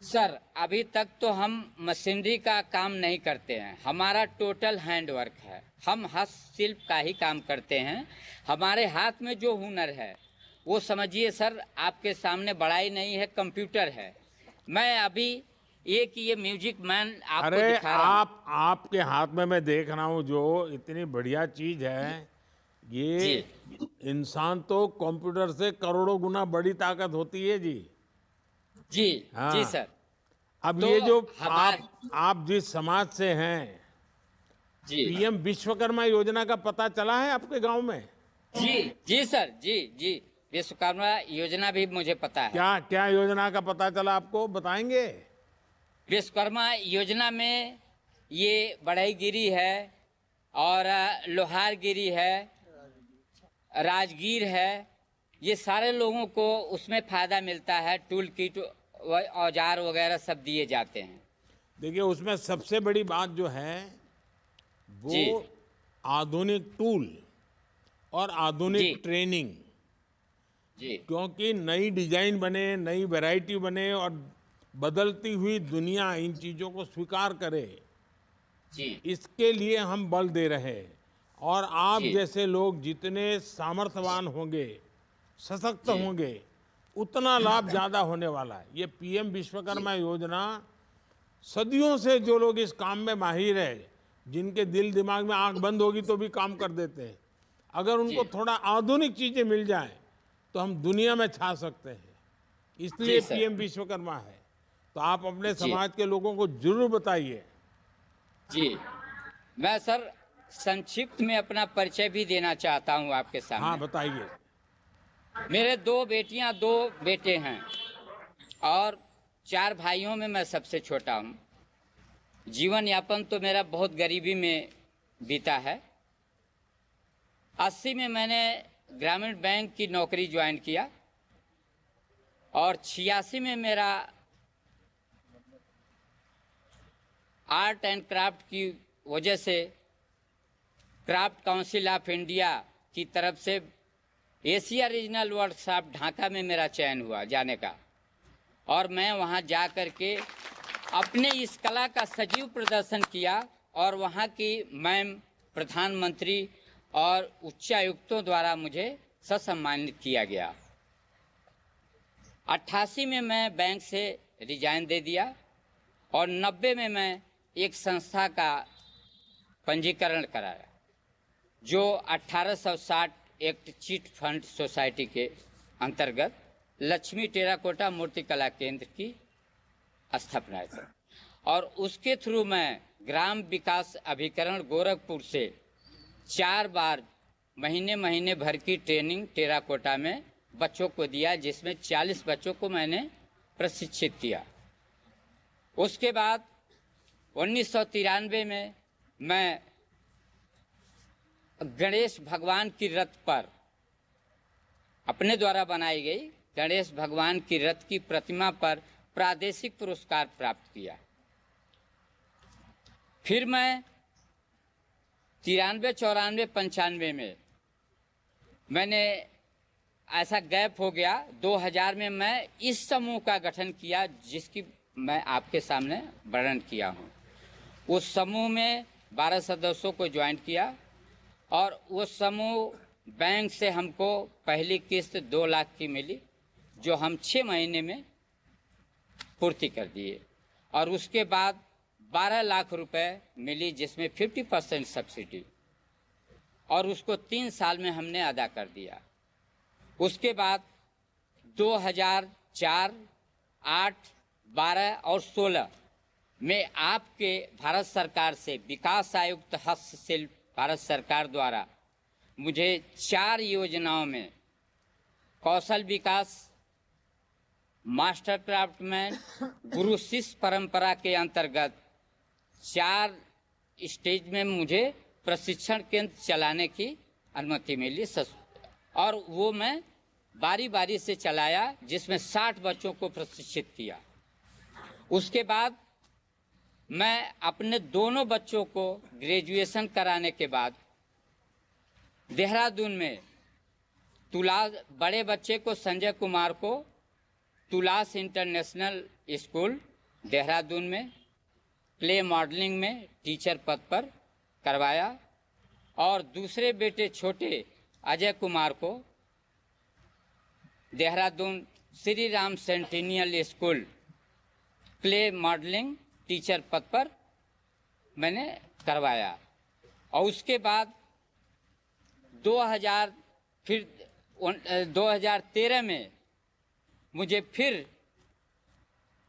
सर अभी तक तो हम मशीनरी का काम नहीं करते हैं, हमारा टोटल हैंड वर्क है। हम हस्तशिल्प का ही काम करते हैं। हमारे हाथ में जो हुनर है वो समझिए सर आपके सामने बड़ाई नहीं है, कंप्यूटर है। मैं अभी एक ये म्यूजिक मैन आपको अरे दिखा रहा हूँ। आपके हाथ में मैं देख रहा हूँ जो इतनी बढ़िया चीज है, ये इंसान तो कंप्यूटर से करोड़ों गुना बड़ी ताकत होती है जी। जी हाँ। जी सर। अब तो ये जो हमारे आप जिस समाज से हैं, जी पीएम विश्वकर्मा योजना का पता चला है आपके गांव में? जी सर, जी विश्वकर्मा योजना भी मुझे पता है। क्या क्या योजना का पता चला आपको, बताएंगे? विश्वकर्मा योजना में ये बढ़ईगिरी है और लोहारगिरी है, राजगीर है, ये सारे लोगों को उसमें फायदा मिलता है। टूल किट औजार वगैरह सब दिए जाते हैं। देखिए उसमें सबसे बड़ी बात जो है जी। वो आधुनिक टूल और आधुनिक जी। ट्रेनिंग, जी क्योंकि नई डिजाइन बने, नई वैरायटी बने और बदलती हुई दुनिया इन चीजों को स्वीकार करे, जी इसके लिए हम बल दे रहे हैं। और आप जी। जैसे लोग जितने सामर्थ्यवान होंगे, सशक्त जी। होंगे, उतना लाभ ज्यादा होने वाला है। ये पीएम विश्वकर्मा योजना, सदियों से जो लोग इस काम में माहिर है, जिनके दिल दिमाग में आंख बंद होगी तो भी काम कर देते हैं, अगर उनको जी। थोड़ा आधुनिक चीजें मिल जाएं तो हम दुनिया में छा सकते हैं। इसलिए जी सर। पीएम विश्वकर्मा है। तो आप अपने जी। समाज के लोगों को जरूर बताइए। जी मैं सर संक्षिप्त में अपना परिचय भी देना चाहता हूँ आपके हाँ सामने। बताइए। मेरे 2 बेटियां 2 बेटे हैं और 4 भाइयों में मैं सबसे छोटा हूँ। जीवन यापन तो मेरा बहुत गरीबी में बीता है। 80 में मैंने ग्रामीण बैंक की नौकरी ज्वाइन किया और 86 में मेरा आर्ट एंड क्राफ्ट की वजह से क्राफ्ट काउंसिल ऑफ इंडिया की तरफ से एशिया रीजनल वर्कशॉप ढाका में मेरा चयन हुआ जाने का, और मैं वहां जा कर के अपने इस कला का सजीव प्रदर्शन किया और वहां की मैम, प्रधानमंत्री और उच्चायुक्तों द्वारा मुझे ससम्मानित किया गया। 88 में मैं बैंक से रिजाइन दे दिया और 90 में मैं एक संस्था का पंजीकरण कराया जो 1860 एक्ट चिट फंड सोसाइटी के अंतर्गत लक्ष्मी टेराकोटा मूर्ति कला केंद्र की स्थापना है। और उसके थ्रू मैं ग्राम विकास अभिकरण गोरखपुर से 4 बार महीने भर की ट्रेनिंग टेराकोटा में बच्चों को दिया, जिसमें 40 बच्चों को मैंने प्रशिक्षित किया। उसके बाद 1993 में मैं गणेश भगवान की रथ पर अपने द्वारा बनाई गई गणेश भगवान की रथ की प्रतिमा पर प्रादेशिक पुरस्कार प्राप्त किया। फिर मैं 93, 94, 95 में मैंने ऐसा गैप हो गया। 2000 में मैं इस समूह का गठन किया जिसकी मैं आपके सामने वर्णन किया हूँ। उस समूह में 12 सदस्यों को ज्वाइन किया और वो समूह बैंक से हमको पहली किस्त 2 लाख की मिली, जो हम 6 महीने में पूर्ति कर दिए। और उसके बाद 12 लाख रुपए मिली, जिसमें 50% सब्सिडी, और उसको 3 साल में हमने अदा कर दिया। उसके बाद 2004, 8, 12 और 16 में आपके भारत सरकार से विकास आयुक्त हस्तशिल्प भारत सरकार द्वारा मुझे 4 योजनाओं में कौशल विकास, मास्टर क्राफ्टमैन, गुरु शिष्य परंपरा के अंतर्गत 4 स्टेज में मुझे प्रशिक्षण केंद्र चलाने की अनुमति मिली। और वो मैं बारी बारी से चलाया, जिसमें 60 बच्चों को प्रशिक्षित किया। उसके बाद मैं अपने दोनों बच्चों को ग्रेजुएशन कराने के बाद देहरादून में बड़े बच्चे को, संजय कुमार को तुलास इंटरनेशनल स्कूल देहरादून में क्ले मॉडलिंग में टीचर पद पर करवाया और दूसरे बेटे छोटे अजय कुमार को Dehradun Shri Ram centennial school clay modelling teacher पद पर मैंने करवाया। और उसके बाद 2013 में मुझे फिर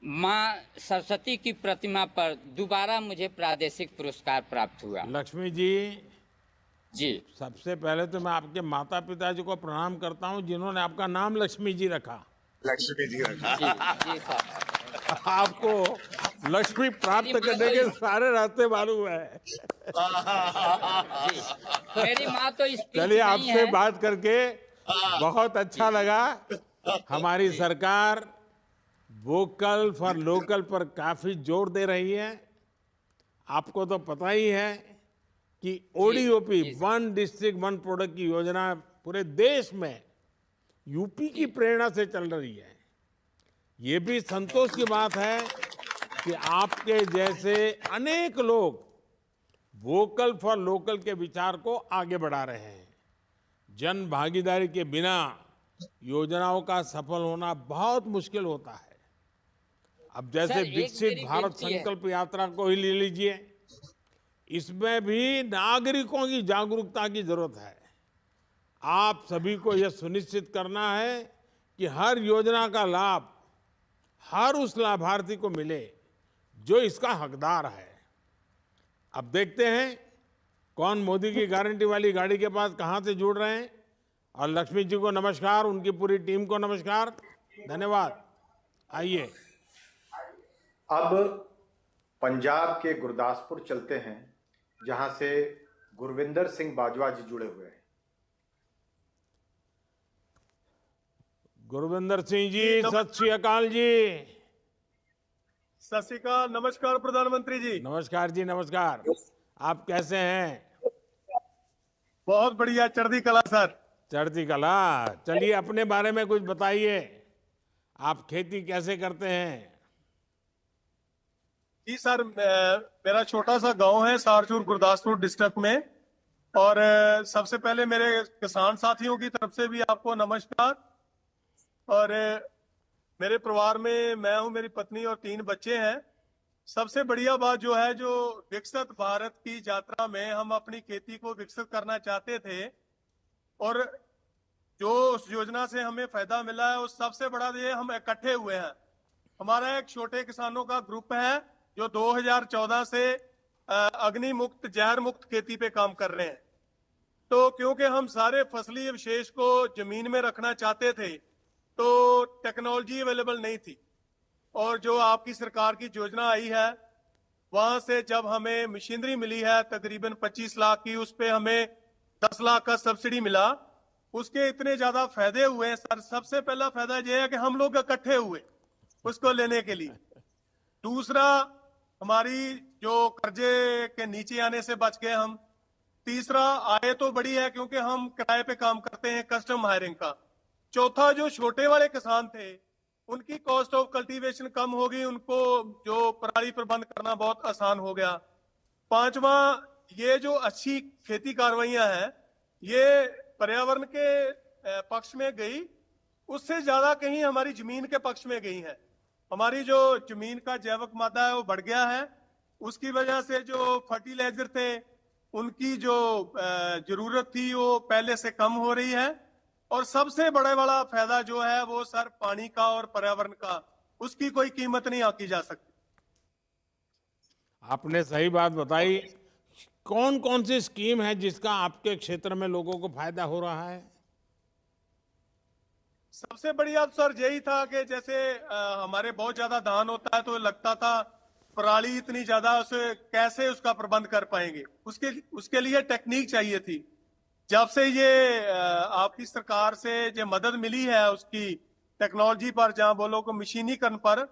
माँ सरस्वती की प्रतिमा पर दोबारा मुझे प्रादेशिक पुरस्कार प्राप्त हुआ। लक्ष्मी जी जी सबसे पहले तो मैं आपके माता पिता जी को प्रणाम करता हूं जिन्होंने आपका नाम लक्ष्मी जी रखा। लक्ष्मी जी रखा। जी जी साहब। आपको लक्ष्मी प्राप्त करने के सारे रास्ते मालूम है। जी मेरी माँ तो इस चलिए आपसे बात करके बहुत अच्छा लगा। हमारी सरकार वोकल फॉर लोकल पर काफी जोर दे रही है। आपको तो पता ही है कि ODOP one district one product की योजना पूरे देश में यूपी की प्रेरणा से चल रही है। ये भी संतोष की बात है कि आपके जैसे अनेक लोग वोकल फॉर लोकल के विचार को आगे बढ़ा रहे हैं। जन भागीदारी के बिना योजनाओं का सफल होना बहुत मुश्किल होता है। अब जैसे सर, एक विकसित मेरी भारत विनती है। संकल्प यात्रा को ही ले लीजिए, इसमें भी नागरिकों की जागरूकता की जरूरत है। आप सभी को यह सुनिश्चित करना है कि हर योजना का लाभ हर उस लाभार्थी को मिले जो इसका हकदार है। अब देखते हैं कौन मोदी की गारंटी वाली गाड़ी के पास कहां से जुड़ रहे हैं। और लक्ष्मी जी को नमस्कार, उनकी पूरी टीम को नमस्कार, धन्यवाद। आइए अब पंजाब के गुरदासपुर चलते हैं, जहां से गुरविंदर सिंह बाजवा जी जुड़े हुए हैं। गुरविंदर सिंह जी, सत श्री अकाल जी। सत श्री अकाल, नमस्कार प्रधानमंत्री जी। नमस्कार जी, नमस्कार। आप कैसे हैं? बहुत बढ़िया, चढ़ती कला सर। चढ़ती कला। चलिए अपने बारे में कुछ बताइए। आप खेती कैसे करते हैं? जी सर, मेरा छोटा सा गांव है सारचूर गुरदासपुर डिस्ट्रिक्ट में। और सबसे पहले मेरे किसान साथियों की तरफ से भी आपको नमस्कार। और मेरे परिवार में मैं हूं, मेरी पत्नी और 3 बच्चे हैं। सबसे बढ़िया बात जो है, जो विकसित भारत की यात्रा में हम अपनी खेती को विकसित करना चाहते थे और जो उस योजना से हमें फायदा मिला है, उस सबसे बड़ा ये हम इकट्ठे हुए हैं। हमारा एक छोटे किसानों का ग्रुप है जो 2014 से अग्नि मुक्त जहर मुक्त खेती पे काम कर रहे हैं। तो क्योंकि हम सारे फसली अवशेष को जमीन में रखना चाहते थे तो टेक्नोलॉजी अवेलेबल नहीं थी। और जो आपकी सरकार की योजना आई है वहां से जब हमें मशीनरी मिली है तकरीबन 25 लाख की, उस पे हमें 10 लाख का सब्सिडी मिला। उसके इतने ज्यादा फायदे हुए हैं सर। सबसे पहला फायदा यह है कि हम लोग इकट्ठे हुए उसको लेने के लिए। दूसरा, हमारी जो कर्जे के नीचे आने से बच गए हम। तीसरा, आय तो बड़ी है क्योंकि हम किराए पे काम करते हैं, कस्टम हायरिंग का। चौथा, जो छोटे वाले किसान थे उनकी कॉस्ट ऑफ कल्टीवेशन कम हो गई, उनको जो पराली प्रबंध करना बहुत आसान हो गया। पांचवा, ये जो अच्छी खेती कार्रवाइयां हैं ये पर्यावरण के पक्ष में गई, उससे ज्यादा कहीं हमारी जमीन के पक्ष में गई है। हमारी जो जमीन का जैविक मादा है वो बढ़ गया है। उसकी वजह से जो फर्टिलाइजर थे उनकी जो जरूरत थी वो पहले से कम हो रही है। और सबसे बड़ा वाला फायदा जो है वो सर पानी का और पर्यावरण का, उसकी कोई कीमत नहीं आंकी जा सकती। आपने सही बात बताई। कौन कौन सी स्कीम है जिसका आपके क्षेत्र में लोगों को फायदा हो रहा है? सबसे बढ़िया सर यही था कि जैसे हमारे बहुत ज्यादा धान होता है तो लगता था पराली इतनी ज्यादा, उसे कैसे उसका प्रबंध कर पाएंगे। उसके लिए टेक्निक चाहिए थी। जब से ये आपकी सरकार से जो मदद मिली है उसकी टेक्नोलॉजी पर, जहां बोलो को मशीनीकरण पर,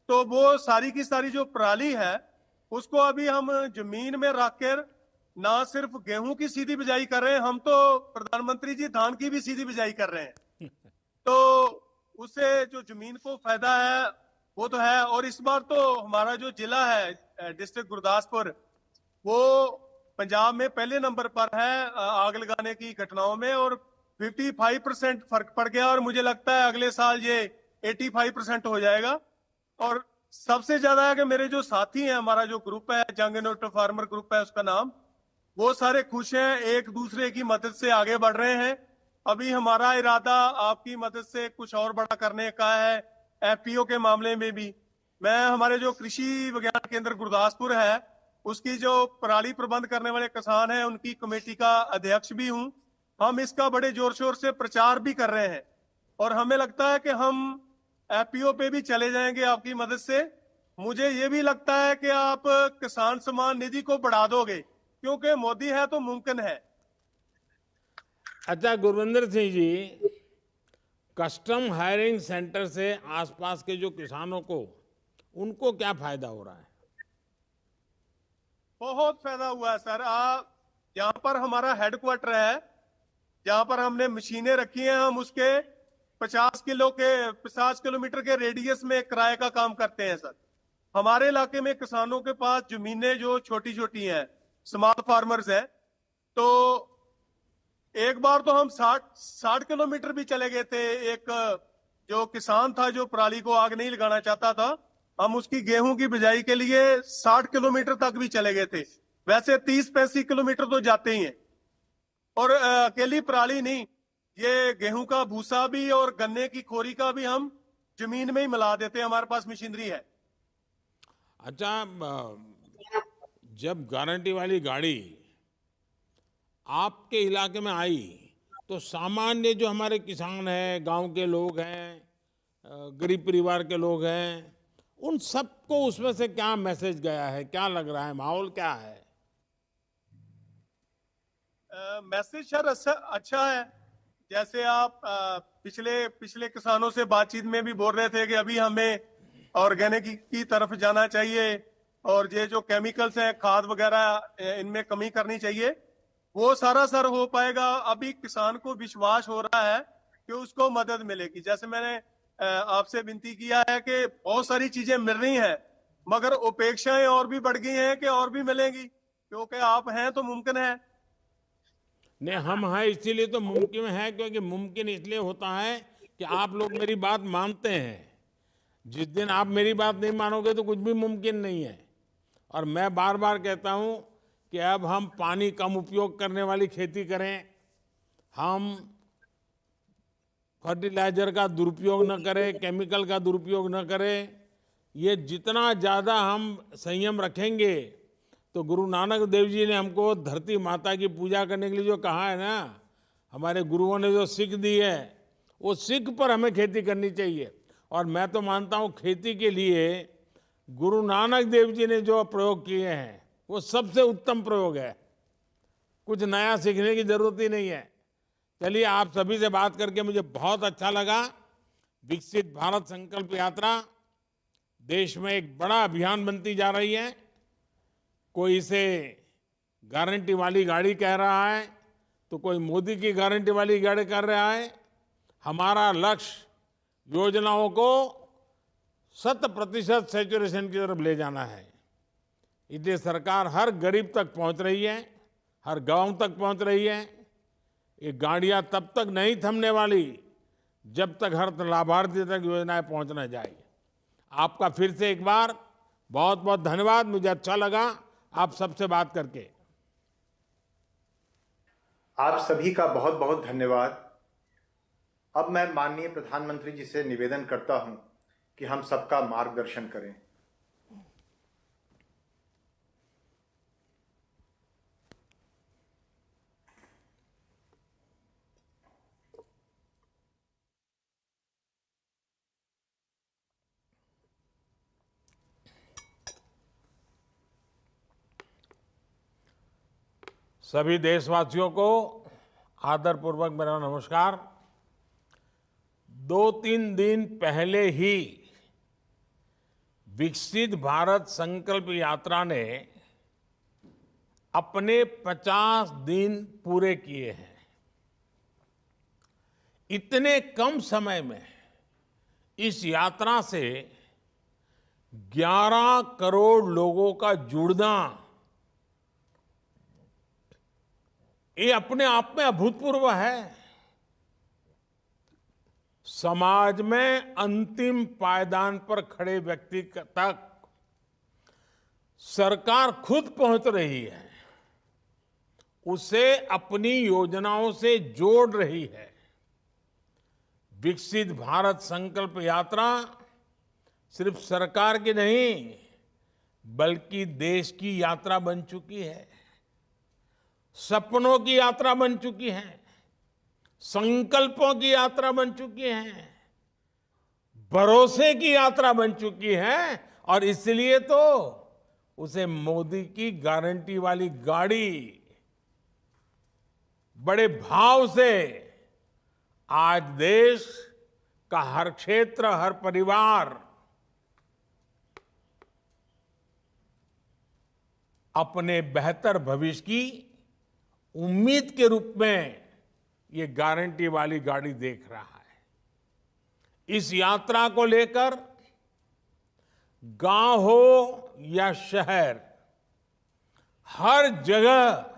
तो वो सारी की सारी जो पराली है उसको अभी हम जमीन में रखकर ना सिर्फ गेहूं की सीधी बिजाई कर रहे हैं, हम तो प्रधानमंत्री जी धान की भी सीधी बिजाई कर रहे हैं। तो उससे जो जमीन को फायदा है वो तो है। और इस बार तो हमारा जो जिला है डिस्ट्रिक्ट गुरदासपुर, वो पंजाब में पहले नंबर पर है आग लगाने की घटनाओं में, और 55% फर्क पड़ गया, और मुझे लगता है अगले साल ये 85% हो जाएगा। और सबसे ज्यादा है कि मेरे जो साथी हैं, हमारा जो ग्रुप है जंग इनोवेटिव फार्मर ग्रुप है उसका नाम, वो सारे खुश हैं, एक दूसरे की मदद से आगे बढ़ रहे हैं। अभी हमारा इरादा आपकी मदद से कुछ और बड़ा करने का है, एफपीओ के मामले में भी। मैं हमारे जो कृषि विज्ञान केंद्र गुरदासपुर है उसकी जो पराली प्रबंध करने वाले किसान हैं उनकी कमेटी का अध्यक्ष भी हूं। हम इसका बड़े जोर शोर से प्रचार भी कर रहे हैं, और हमें लगता है कि हम एफपीओ पे भी चले जाएंगे आपकी मदद से। मुझे ये भी लगता है कि आप किसान सम्मान निधि को बढ़ा दोगे, क्योंकि मोदी है तो मुमकिन है। अच्छा Gurvinder Singh ji, custom hiring centre से आसपास के जो किसानों को, उनको क्या फायदा हो रहा है? बहुत फायदा हुआ है सर। यहाँ पर हमारा हेडक्वार्टर है, जहां पर हमने मशीनें रखी हैं, हम उसके 50 किलोमीटर के रेडियस में किराए का काम करते हैं सर। हमारे इलाके में किसानों के पास जमीनें जो छोटी छोटी हैं, स्मॉल फार्मर्स हैं, तो एक बार तो हम 60 किलोमीटर भी चले गए थे। एक जो किसान था जो पराली को आग नहीं लगाना चाहता था, हम उसकी गेहूं की बिजाई के लिए 60 किलोमीटर तक भी चले गए थे। वैसे 30-35 किलोमीटर तो जाते ही हैं। और अकेली पराली नहीं, ये गेहूं का भूसा भी और गन्ने की खोरी का भी हम जमीन में ही मिला देते हैं, हमारे पास मशीनरी है। अच्छा, जब गारंटी वाली गाड़ी आपके इलाके में आई तो सामान्य जो हमारे किसान हैं, गांव के लोग हैं, गरीब परिवार के लोग हैं, उन सबको उसमें से क्या मैसेज गया है? क्या लग रहा है, माहौल क्या है? मैसेज सर अच्छा है। जैसे आप पिछले किसानों से बातचीत में भी बोल रहे थे कि अभी हमें ऑर्गेनिक की तरफ जाना चाहिए, और ये जो केमिकल्स हैं, खाद वगैरह, इनमें कमी करनी चाहिए। वो सारा सर हो पाएगा। अभी किसान को विश्वास हो रहा है कि उसको मदद मिलेगी। जैसे मैंने आपसे विनती किया है कि बहुत सारी चीजें मिल रही हैं, मगर अपेक्षाएं और भी बढ़ गई हैं कि और भी मिलेंगी, क्योंकि आप हैं तो मुमकिन है। नहीं, हम हैं इसीलिए तो मुमकिन है, क्योंकि मुमकिन इसलिए होता है कि आप लोग मेरी बात मानते हैं। जिस दिन आप मेरी बात नहीं मानोगे तो कुछ भी मुमकिन नहीं है। और मैं बार बार कहता हूं कि अब हम पानी कम उपयोग करने वाली खेती करें, हम फर्टिलाइजर का दुरुपयोग न करें, केमिकल का दुरुपयोग न करें। ये जितना ज़्यादा हम संयम रखेंगे, तो गुरु नानक देव जी ने हमको धरती माता की पूजा करने के लिए जो कहा है ना, हमारे गुरुओं ने जो सीख दी है, वो सीख पर हमें खेती करनी चाहिए। और मैं तो मानता हूँ खेती के लिए गुरु नानक देव जी ने जो प्रयोग किए हैं वो सबसे उत्तम प्रयोग है। कुछ नया सीखने की जरूरत ही नहीं है। चलिए, आप सभी से बात करके मुझे बहुत अच्छा लगा। विकसित भारत संकल्प यात्रा देश में एक बड़ा अभियान बनती जा रही है। कोई इसे गारंटी वाली गाड़ी कह रहा है, तो कोई मोदी की गारंटी वाली गाड़ी कर रहा है। हमारा लक्ष्य योजनाओं को 100% सैचुरेशन की तरफ ले जाना है। इसलिए सरकार हर गरीब तक पहुंच रही है, हर गांव तक पहुंच रही है। ये गाड़ियां तब तक नहीं थमने वाली जब तक हर लाभार्थी तक योजनाएं पहुंच न जाए। आपका फिर से एक बार बहुत बहुत धन्यवाद। मुझे अच्छा लगा आप सबसे बात करके। आप सभी का बहुत बहुत धन्यवाद। अब मैं माननीय प्रधानमंत्री जी से निवेदन करता हूं कि हम सबका मार्गदर्शन करें। सभी देशवासियों को आदरपूर्वक मेरा नमस्कार। 2-3 दिन पहले ही विकसित भारत संकल्प यात्रा ने अपने 50 दिन पूरे किए हैं। इतने कम समय में इस यात्रा से 11 करोड़ लोगों का जुड़ना, ये अपने आप में अभूतपूर्व है। समाज में अंतिम पायदान पर खड़े व्यक्ति तक सरकार खुद पहुंच रही है, उसे अपनी योजनाओं से जोड़ रही है। विकसित भारत संकल्प यात्रा सिर्फ सरकार की नहीं, बल्कि देश की यात्रा बन चुकी है, सपनों की यात्रा बन चुकी है, संकल्पों की यात्रा बन चुकी है, भरोसे की यात्रा बन चुकी है। और इसलिए तो उसे मोदी की गारंटी वाली गाड़ी बड़े भाव से आज देश का हर क्षेत्र, हर परिवार अपने बेहतर भविष्य की उम्मीद के रूप में ये गारंटी वाली गाड़ी देख रहा है। इस यात्रा को लेकर गांव हो या शहर, हर जगह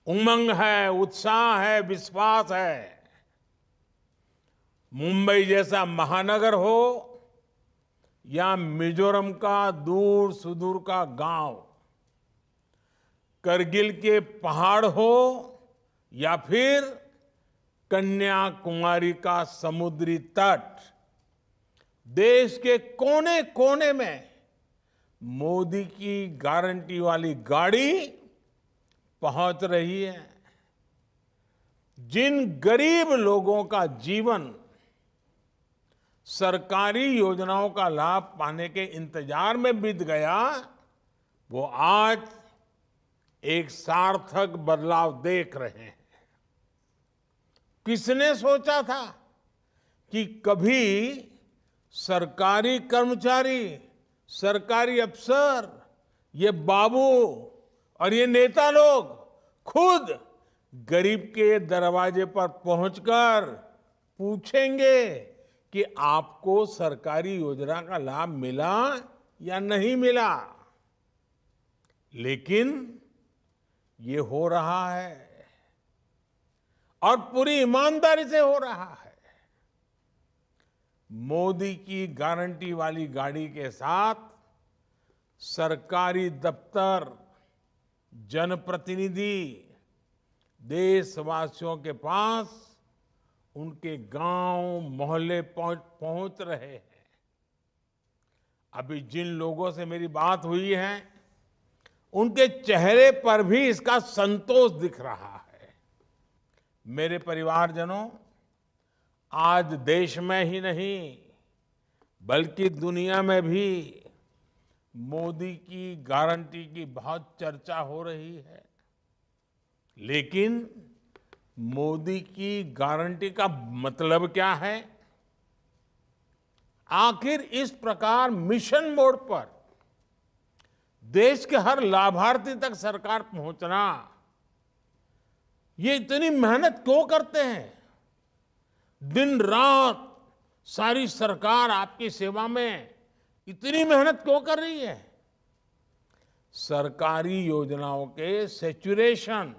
उमंग है, उत्साह है, विश्वास है। मुंबई जैसा महानगर हो या मिजोरम का दूर सुदूर का गांव, करगिल के पहाड़ हो या फिर कन्याकुमारी का समुद्री तट, देश के कोने कोने में मोदी की गारंटी वाली गाड़ी पहुंच रही है। जिन गरीब लोगों का जीवन सरकारी योजनाओं का लाभ पाने के इंतजार में बीत गया, वो आज एक सार्थक बदलाव देख रहे हैं। किसने सोचा था कि कभी सरकारी कर्मचारी, सरकारी अफसर, ये बाबू और ये नेता लोग खुद गरीब के दरवाजे पर पहुंचकर पूछेंगे कि आपको सरकारी योजना का लाभ मिला या नहीं मिला। लेकिन ये हो रहा है और पूरी ईमानदारी से हो रहा है। मोदी की गारंटी वाली गाड़ी के साथ सरकारी दफ्तर, जनप्रतिनिधि देशवासियों के पास उनके गांव मोहल्ले पहुंच रहे हैं। अभी जिन लोगों से मेरी बात हुई है, उनके चेहरे पर भी इसका संतोष दिख रहा है। मेरे परिवारजनों, आज देश में ही नहीं बल्कि दुनिया में भी मोदी की गारंटी की बहुत चर्चा हो रही है। लेकिन मोदी की गारंटी का मतलब क्या है? आखिर इस प्रकार मिशन मोड पर देश के हर लाभार्थी तक सरकार पहुंचना, ये इतनी मेहनत क्यों करते हैं? दिन रात सारी सरकार आपकी सेवा में इतनी मेहनत क्यों कर रही है? सरकारी योजनाओं के सैचुरेशन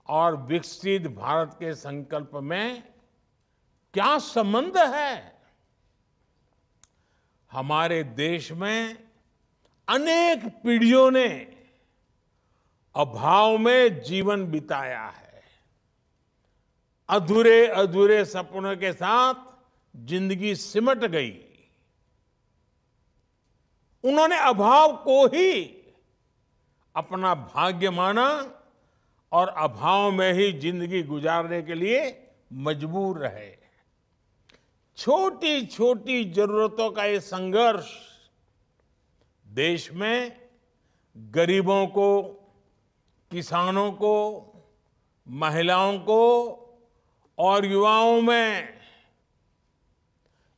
और विकसित भारत के संकल्प में क्या संबंध है? हमारे देश में अनेक पीढ़ियों ने अभाव में जीवन बिताया है। अधूरे अधूरे सपनों के साथ जिंदगी सिमट गई। उन्होंने अभाव को ही अपना भाग्य माना और अभाव में ही जिंदगी गुजारने के लिए मजबूर रहे। छोटी छोटी जरूरतों का ये संघर्ष देश में गरीबों को, किसानों को, महिलाओं को और युवाओं में,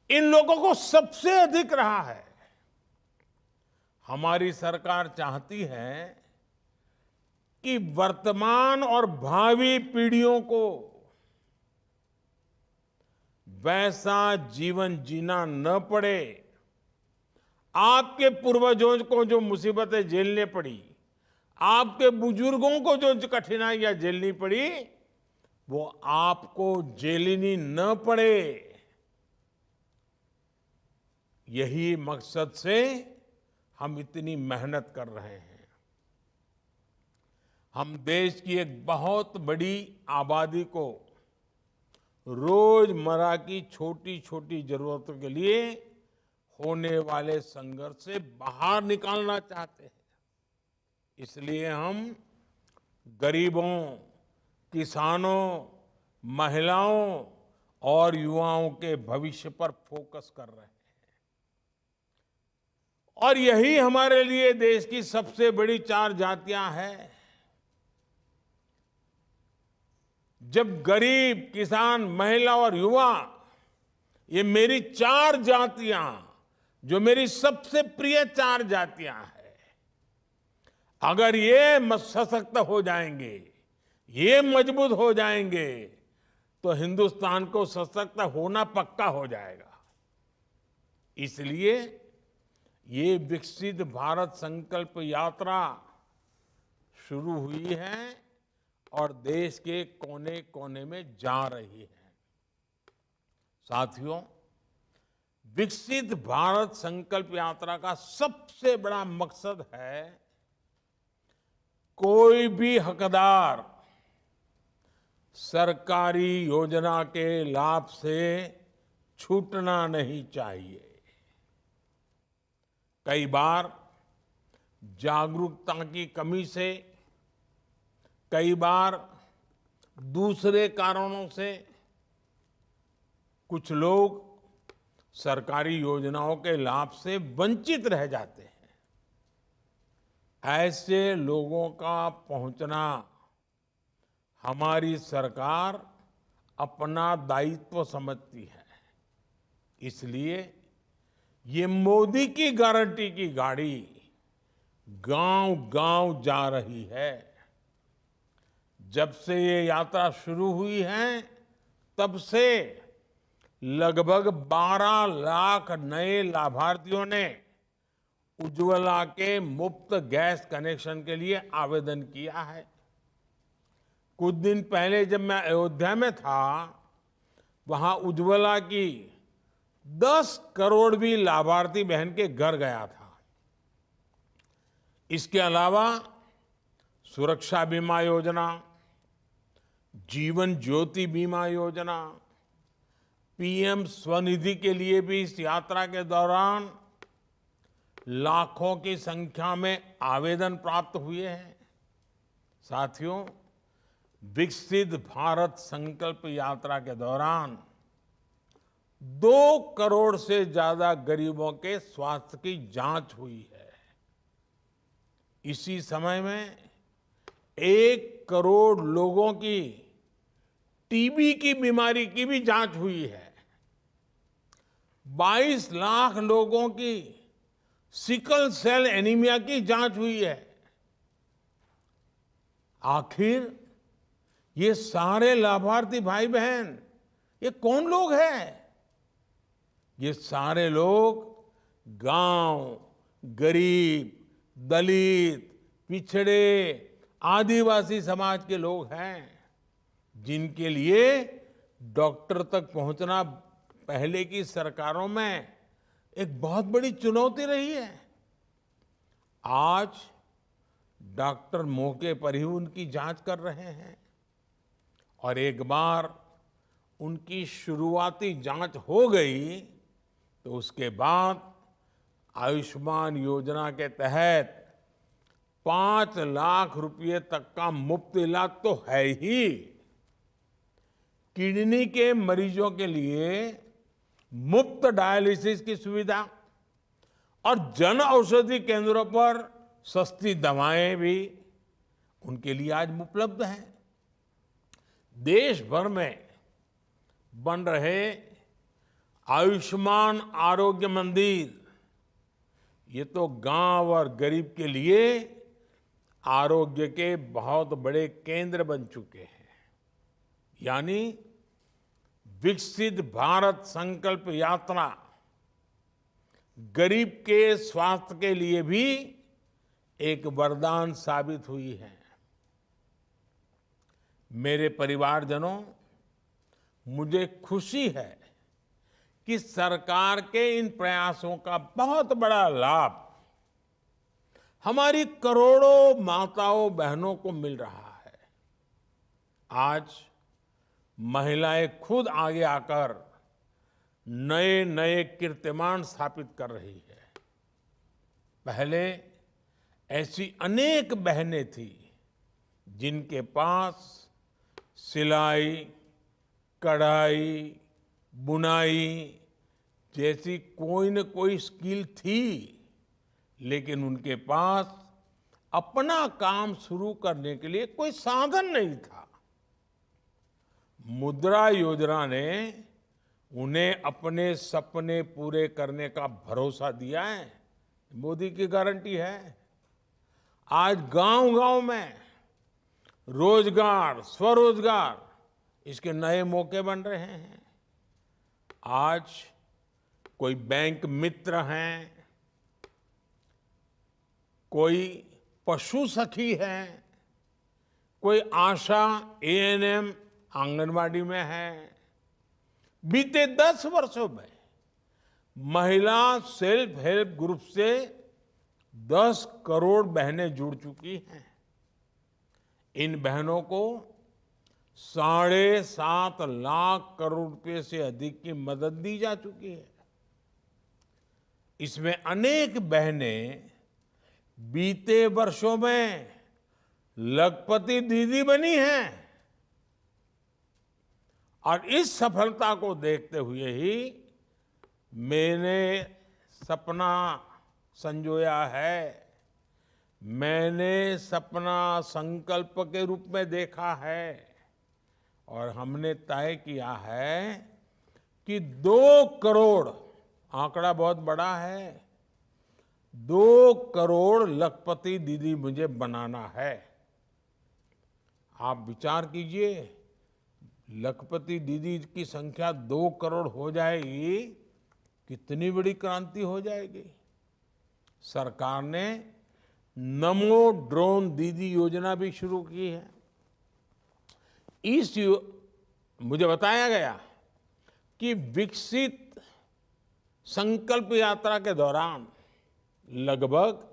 इन लोगों को सबसे अधिक रहा है। हमारी सरकार चाहती है कि वर्तमान और भावी पीढ़ियों को वैसा जीवन जीना न पड़े आपके पूर्वजों को जो मुसीबतें झेलने पड़ी, आपके बुजुर्गों को जो कठिनाइयां झेलनी पड़ी, वो आपको झेलनी न पड़े, यही मकसद से हम इतनी मेहनत कर रहे हैं। हम देश की एक बहुत बड़ी आबादी को रोजमर्रा की छोटी छोटी जरूरतों के लिए होने वाले संघर्ष से बाहर निकालना चाहते हैं। इसलिए हम गरीबों, किसानों, महिलाओं और युवाओं के भविष्य पर फोकस कर रहे हैं। और यही हमारे लिए देश की सबसे बड़ी 4 जातियां हैं। जब गरीब, किसान, महिला और युवा, ये मेरी 4 जातियां, जो मेरी सबसे प्रिय 4 जातियां हैं, अगर ये सशक्त हो जाएंगे, ये मजबूत हो जाएंगे, तो हिंदुस्तान को सशक्त होना पक्का हो जाएगा। इसलिए ये विकसित भारत संकल्प यात्रा शुरू हुई है और देश के कोने कोने में जा रही है। साथियों, विकसित भारत संकल्प यात्रा का सबसे बड़ा मकसद है कोई भी हकदार सरकारी योजना के लाभ से छूटना नहीं चाहिए। कई बार जागरूकता की कमी से, कई बार दूसरे कारणों से कुछ लोग सरकारी योजनाओं के लाभ से वंचित रह जाते हैं। ऐसे लोगों का पहुंचना हमारी सरकार अपना दायित्व समझती है। इसलिए ये मोदी की गारंटी की गाड़ी गांव-गांव जा रही है। जब से ये यात्रा शुरू हुई है, तब से लगभग 12 लाख नए लाभार्थियों ने उज्ज्वला के मुफ्त गैस कनेक्शन के लिए आवेदन किया है। कुछ दिन पहले जब मैं अयोध्या में था, वहां उज्ज्वला की 10 करोड़वीं लाभार्थी बहन के घर गया था। इसके अलावा सुरक्षा बीमा योजना, जीवन ज्योति बीमा योजना, पीएम स्वनिधि के लिए भी इस यात्रा के दौरान लाखों की संख्या में आवेदन प्राप्त हुए हैं। साथियों, विकसित भारत संकल्प यात्रा के दौरान 2 करोड़ से ज्यादा गरीबों के स्वास्थ्य की जांच हुई है। इसी समय में 1 करोड़ लोगों की टीबी की बीमारी की भी जांच हुई है। 22 लाख लोगों की सिकल सेल एनीमिया की जांच हुई है। आखिर ये सारे लाभार्थी भाई बहन, ये कौन लोग हैं? ये सारे लोग गांव, गरीब, दलित, पिछड़े, आदिवासी समाज के लोग हैं, जिनके लिए डॉक्टर तक पहुंचना पहले की सरकारों में एक बहुत बड़ी चुनौती रही है। आज डॉक्टर मौके पर ही उनकी जांच कर रहे हैं और एक बार उनकी शुरुआती जांच हो गई तो उसके बाद आयुष्मान योजना के तहत 5 लाख रुपए तक का मुफ्त इलाज तो है ही। किडनी के मरीजों के लिए मुफ्त डायलिसिस की सुविधा और जन औषधि केंद्रों पर सस्ती दवाएं भी उनके लिए आज उपलब्ध हैं। देश भर में बन रहे आयुष्मान आरोग्य मंदिर, ये तो गांव और गरीब के लिए आरोग्य के बहुत बड़े केंद्र बन चुके हैं। यानी विकसित भारत संकल्प यात्रा गरीब के स्वास्थ्य के लिए भी एक वरदान साबित हुई है। मेरे परिवारजनों, मुझे खुशी है कि सरकार के इन प्रयासों का बहुत बड़ा लाभ हमारी करोड़ों माताओं बहनों को मिल रहा है। आज महिलाएं खुद आगे आकर नए नए कीर्तिमान स्थापित कर रही है। पहले ऐसी अनेक बहनें थी जिनके पास सिलाई, कढ़ाई, बुनाई जैसी कोई न कोई स्किल थी, लेकिन उनके पास अपना काम शुरू करने के लिए कोई साधन नहीं था। मुद्रा योजना ने उन्हें अपने सपने पूरे करने का भरोसा दिया है। मोदी की गारंटी है। आज गांव-गांव में रोजगार, स्वरोजगार, इसके नए मौके बन रहे हैं। आज कोई बैंक मित्र हैं, कोई पशु सखी है, कोई आशा एएनएम आंगनवाड़ी में है। बीते 10 वर्षों में महिला सेल्फ हेल्प ग्रुप से 10 करोड़ बहनें जुड़ चुकी हैं। इन बहनों को 7.5 लाख करोड़ रुपए से अधिक की मदद दी जा चुकी है। इसमें अनेक बहनें बीते वर्षों में लखपति दीदी बनी हैं। और इस सफलता को देखते हुए ही मैंने सपना संजोया है, मैंने सपना संकल्प के रूप में देखा है और हमने तय किया है कि 2 करोड़, आंकड़ा बहुत बड़ा है, 2 करोड़ लखपति दीदी मुझे बनाना है। आप विचार कीजिए, लखपति दीदी की संख्या 2 करोड़ हो जाएगी, कितनी बड़ी क्रांति हो जाएगी। सरकार ने नमो ड्रोन दीदी योजना भी शुरू की है। मुझे बताया गया कि विकसित संकल्प यात्रा के दौरान लगभग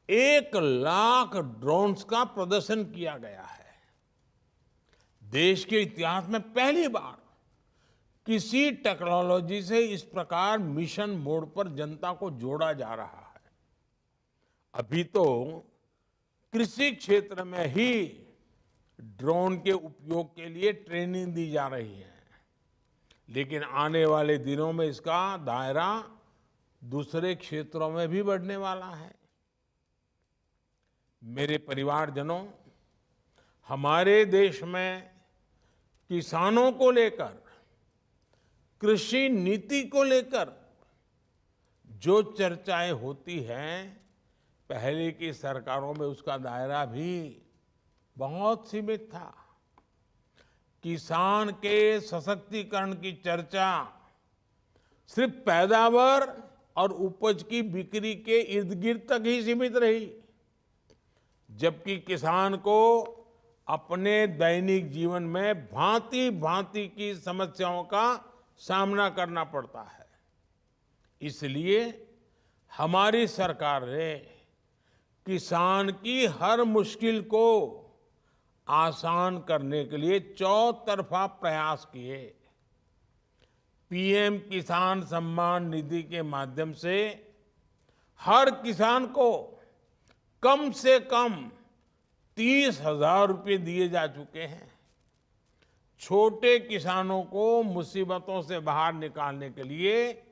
1 लाख ड्रोन्स का प्रदर्शन किया गया है। देश के इतिहास में पहली बार किसी टेक्नोलॉजी से इस प्रकार मिशन मोड पर जनता को जोड़ा जा रहा है। अभी तो कृषि क्षेत्र में ही ड्रोन के उपयोग के लिए ट्रेनिंग दी जा रही है, लेकिन आने वाले दिनों में इसका दायरा दूसरे क्षेत्रों में भी बढ़ने वाला है। मेरे परिवारजनों, हमारे देश में किसानों को लेकर, कृषि नीति को लेकर जो चर्चाएं होती हैं, पहले की सरकारों में उसका दायरा भी बहुत सीमित था। किसान के सशक्तिकरण की चर्चा सिर्फ पैदावार और उपज की बिक्री के इर्द गिर्द तक ही सीमित रही, जबकि किसान को अपने दैनिक जीवन में भांति भांति की समस्याओं का सामना करना पड़ता है। इसलिए हमारी सरकार ने किसान की हर मुश्किल को आसान करने के लिए चौतरफा प्रयास किए। पीएम किसान सम्मान निधि के माध्यम से हर किसान को कम से कम 30,000 रुपये दिए जा चुके हैं। छोटे किसानों को मुसीबतों से बाहर निकालने के लिए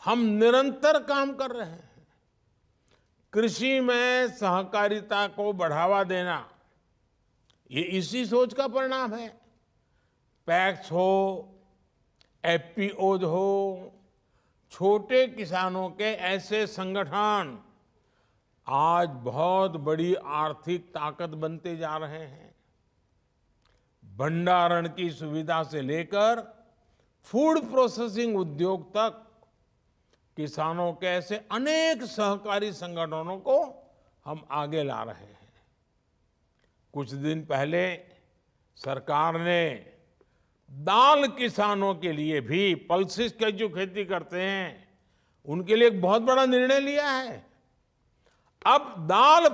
हम निरंतर काम कर रहे हैं। कृषि में सहकारिता को बढ़ावा देना, ये इसी सोच का परिणाम है। पैक्स हो, एफपीओज हो, छोटे किसानों के ऐसे संगठन आज बहुत बड़ी आर्थिक ताकत बनते जा रहे हैं। भंडारण की सुविधा से लेकर फूड प्रोसेसिंग उद्योग तक किसानों के ऐसे अनेक सहकारी संगठनों को हम आगे ला रहे हैं। कुछ दिन पहले सरकार ने दाल किसानों के लिए भी, पल्सेस की जो खेती करते हैं उनके लिए एक बहुत बड़ा निर्णय लिया है। अब दाल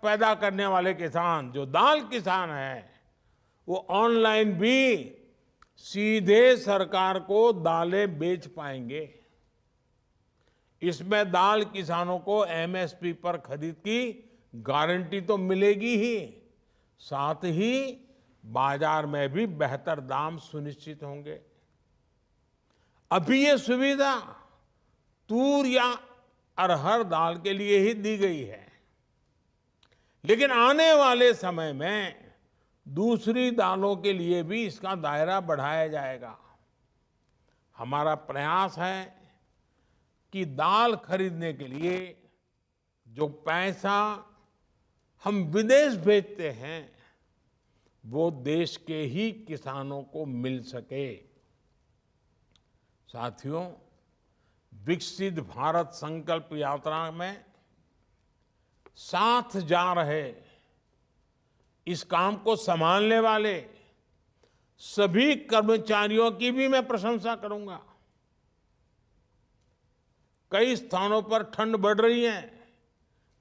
पैदा करने वाले किसान, जो दाल किसान है, वो ऑनलाइन भी सीधे सरकार को दालें बेच पाएंगे। इसमें दाल किसानों को एमएसपी पर खरीद की गारंटी तो मिलेगी ही, साथ ही बाजार में भी बेहतर दाम सुनिश्चित होंगे। अभी ये सुविधा तूर या अरहर दाल के लिए ही दी गई है, लेकिन आने वाले समय में दूसरी दालों के लिए भी इसका दायरा बढ़ाया जाएगा। हमारा प्रयास है कि दाल खरीदने के लिए जो पैसा हम विदेश भेजते हैं वो देश के ही किसानों को मिल सके। साथियों, विकसित भारत संकल्प यात्रा में साथ जा रहे, इस काम को संभालने वाले सभी कर्मचारियों की भी मैं प्रशंसा करूंगा। कई स्थानों पर ठंड बढ़ रही है,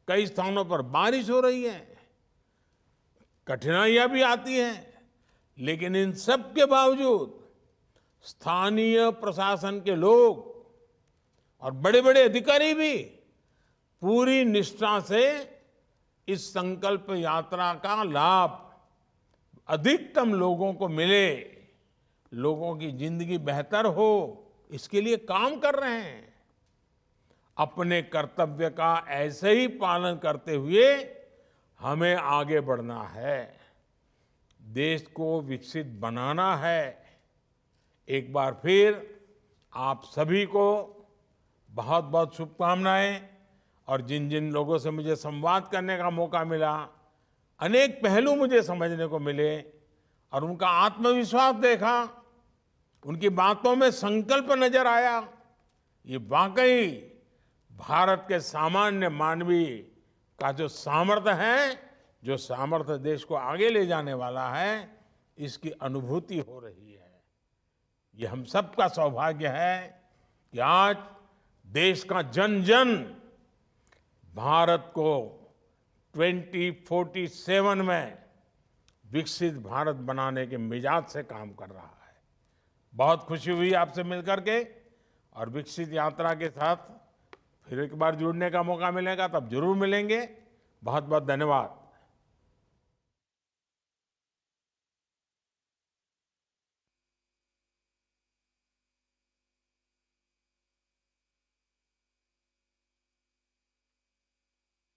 कई स्थानों पर बारिश हो रही है, कठिनाइयां भी आती हैं, लेकिन इन सब के बावजूद स्थानीय प्रशासन के लोग और बड़े बड़े अधिकारी भी पूरी निष्ठा से इस संकल्प यात्रा का लाभ अधिकतम लोगों को मिले, लोगों की जिंदगी बेहतर हो, इसके लिए काम कर रहे हैं। अपने कर्तव्य का ऐसे ही पालन करते हुए हमें आगे बढ़ना है, देश को विकसित बनाना है। एक बार फिर आप सभी को बहुत बहुत शुभकामनाएं। और जिन जिन लोगों से मुझे संवाद करने का मौका मिला, अनेक पहलू मुझे समझने को मिले और उनका आत्मविश्वास देखा, उनकी बातों में संकल्प नजर आया। ये वाकई भारत के सामान्य मानवी का जो सामर्थ्य है, जो सामर्थ्य देश को आगे ले जाने वाला है, इसकी अनुभूति हो रही है। ये हम सबका सौभाग्य है कि आज देश का जन जन भारत को 2047 में विकसित भारत बनाने के मिजाज से काम कर रहा है। बहुत खुशी हुई आपसे मिलकर के, और विकसित यात्रा के साथ फिर एक बार जुड़ने का मौका मिलेगा तब जरूर मिलेंगे। बहुत बहुत धन्यवाद।